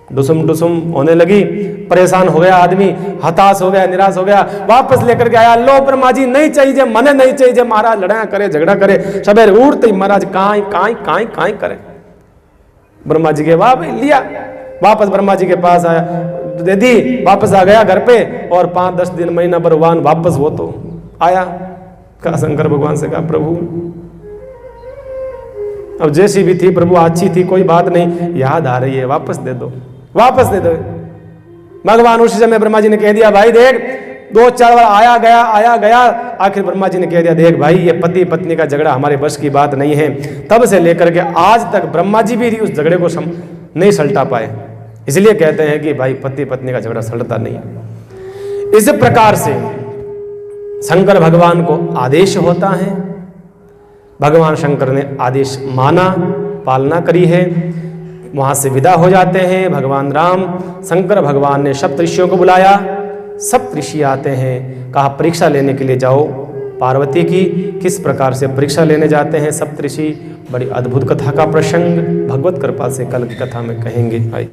डुसुम डुसुम होने लगी। परेशान हो गया आदमी, हताश हो गया, निराश हो गया, वापस लेकर के आया। लो ब्रह्मा जी नहीं चाहिए, मने नहीं चाहिए महाराज, लड़ा करे झगड़ा करे, सवेरे उठते ही महाराज काई काई काई काई करे। ब्रह्मा जी के वाह लिया, वापस ब्रह्मा जी के पास आया, दे दी, वापस आ गया घर पे। और 5-10 दिन महीना भर वान वापस वो तो आया। कहा शंकर भगवान से, कहा प्रभु अब जैसी भी थी प्रभु अच्छी थी, कोई बात नहीं, याद आ रही है, वापस दे दो, वापस दे दो। भगवान उसी समय ब्रह्मा जी ने कह दिया, भाई देख 2-4 बार आया गया, आखिर ब्रह्मा जी ने कह दिया, देख भाई ये पति पत्नी का झगड़ा हमारे बस की बात नहीं है। तब से लेकर के आज तक ब्रह्मा जी भी उस झगड़े को नहीं सलटा पाए। इसलिए कहते हैं कि भाई पति पत्नी का झगड़ा सलटता नहीं। इस प्रकार से शंकर भगवान को आदेश होता है, भगवान शंकर ने आदेश माना, पालना करी है, वहां से विदा हो जाते हैं। भगवान राम, शंकर भगवान ने सप्तऋषियों को बुलाया, सप्तऋषि आते हैं, कहा परीक्षा लेने के लिए जाओ पार्वती की। किस प्रकार से परीक्षा लेने जाते हैं सप्तऋषि, बड़ी अद्भुत कथा का प्रसंग भगवत कृपा से कल की कथा में कहेंगे भाई।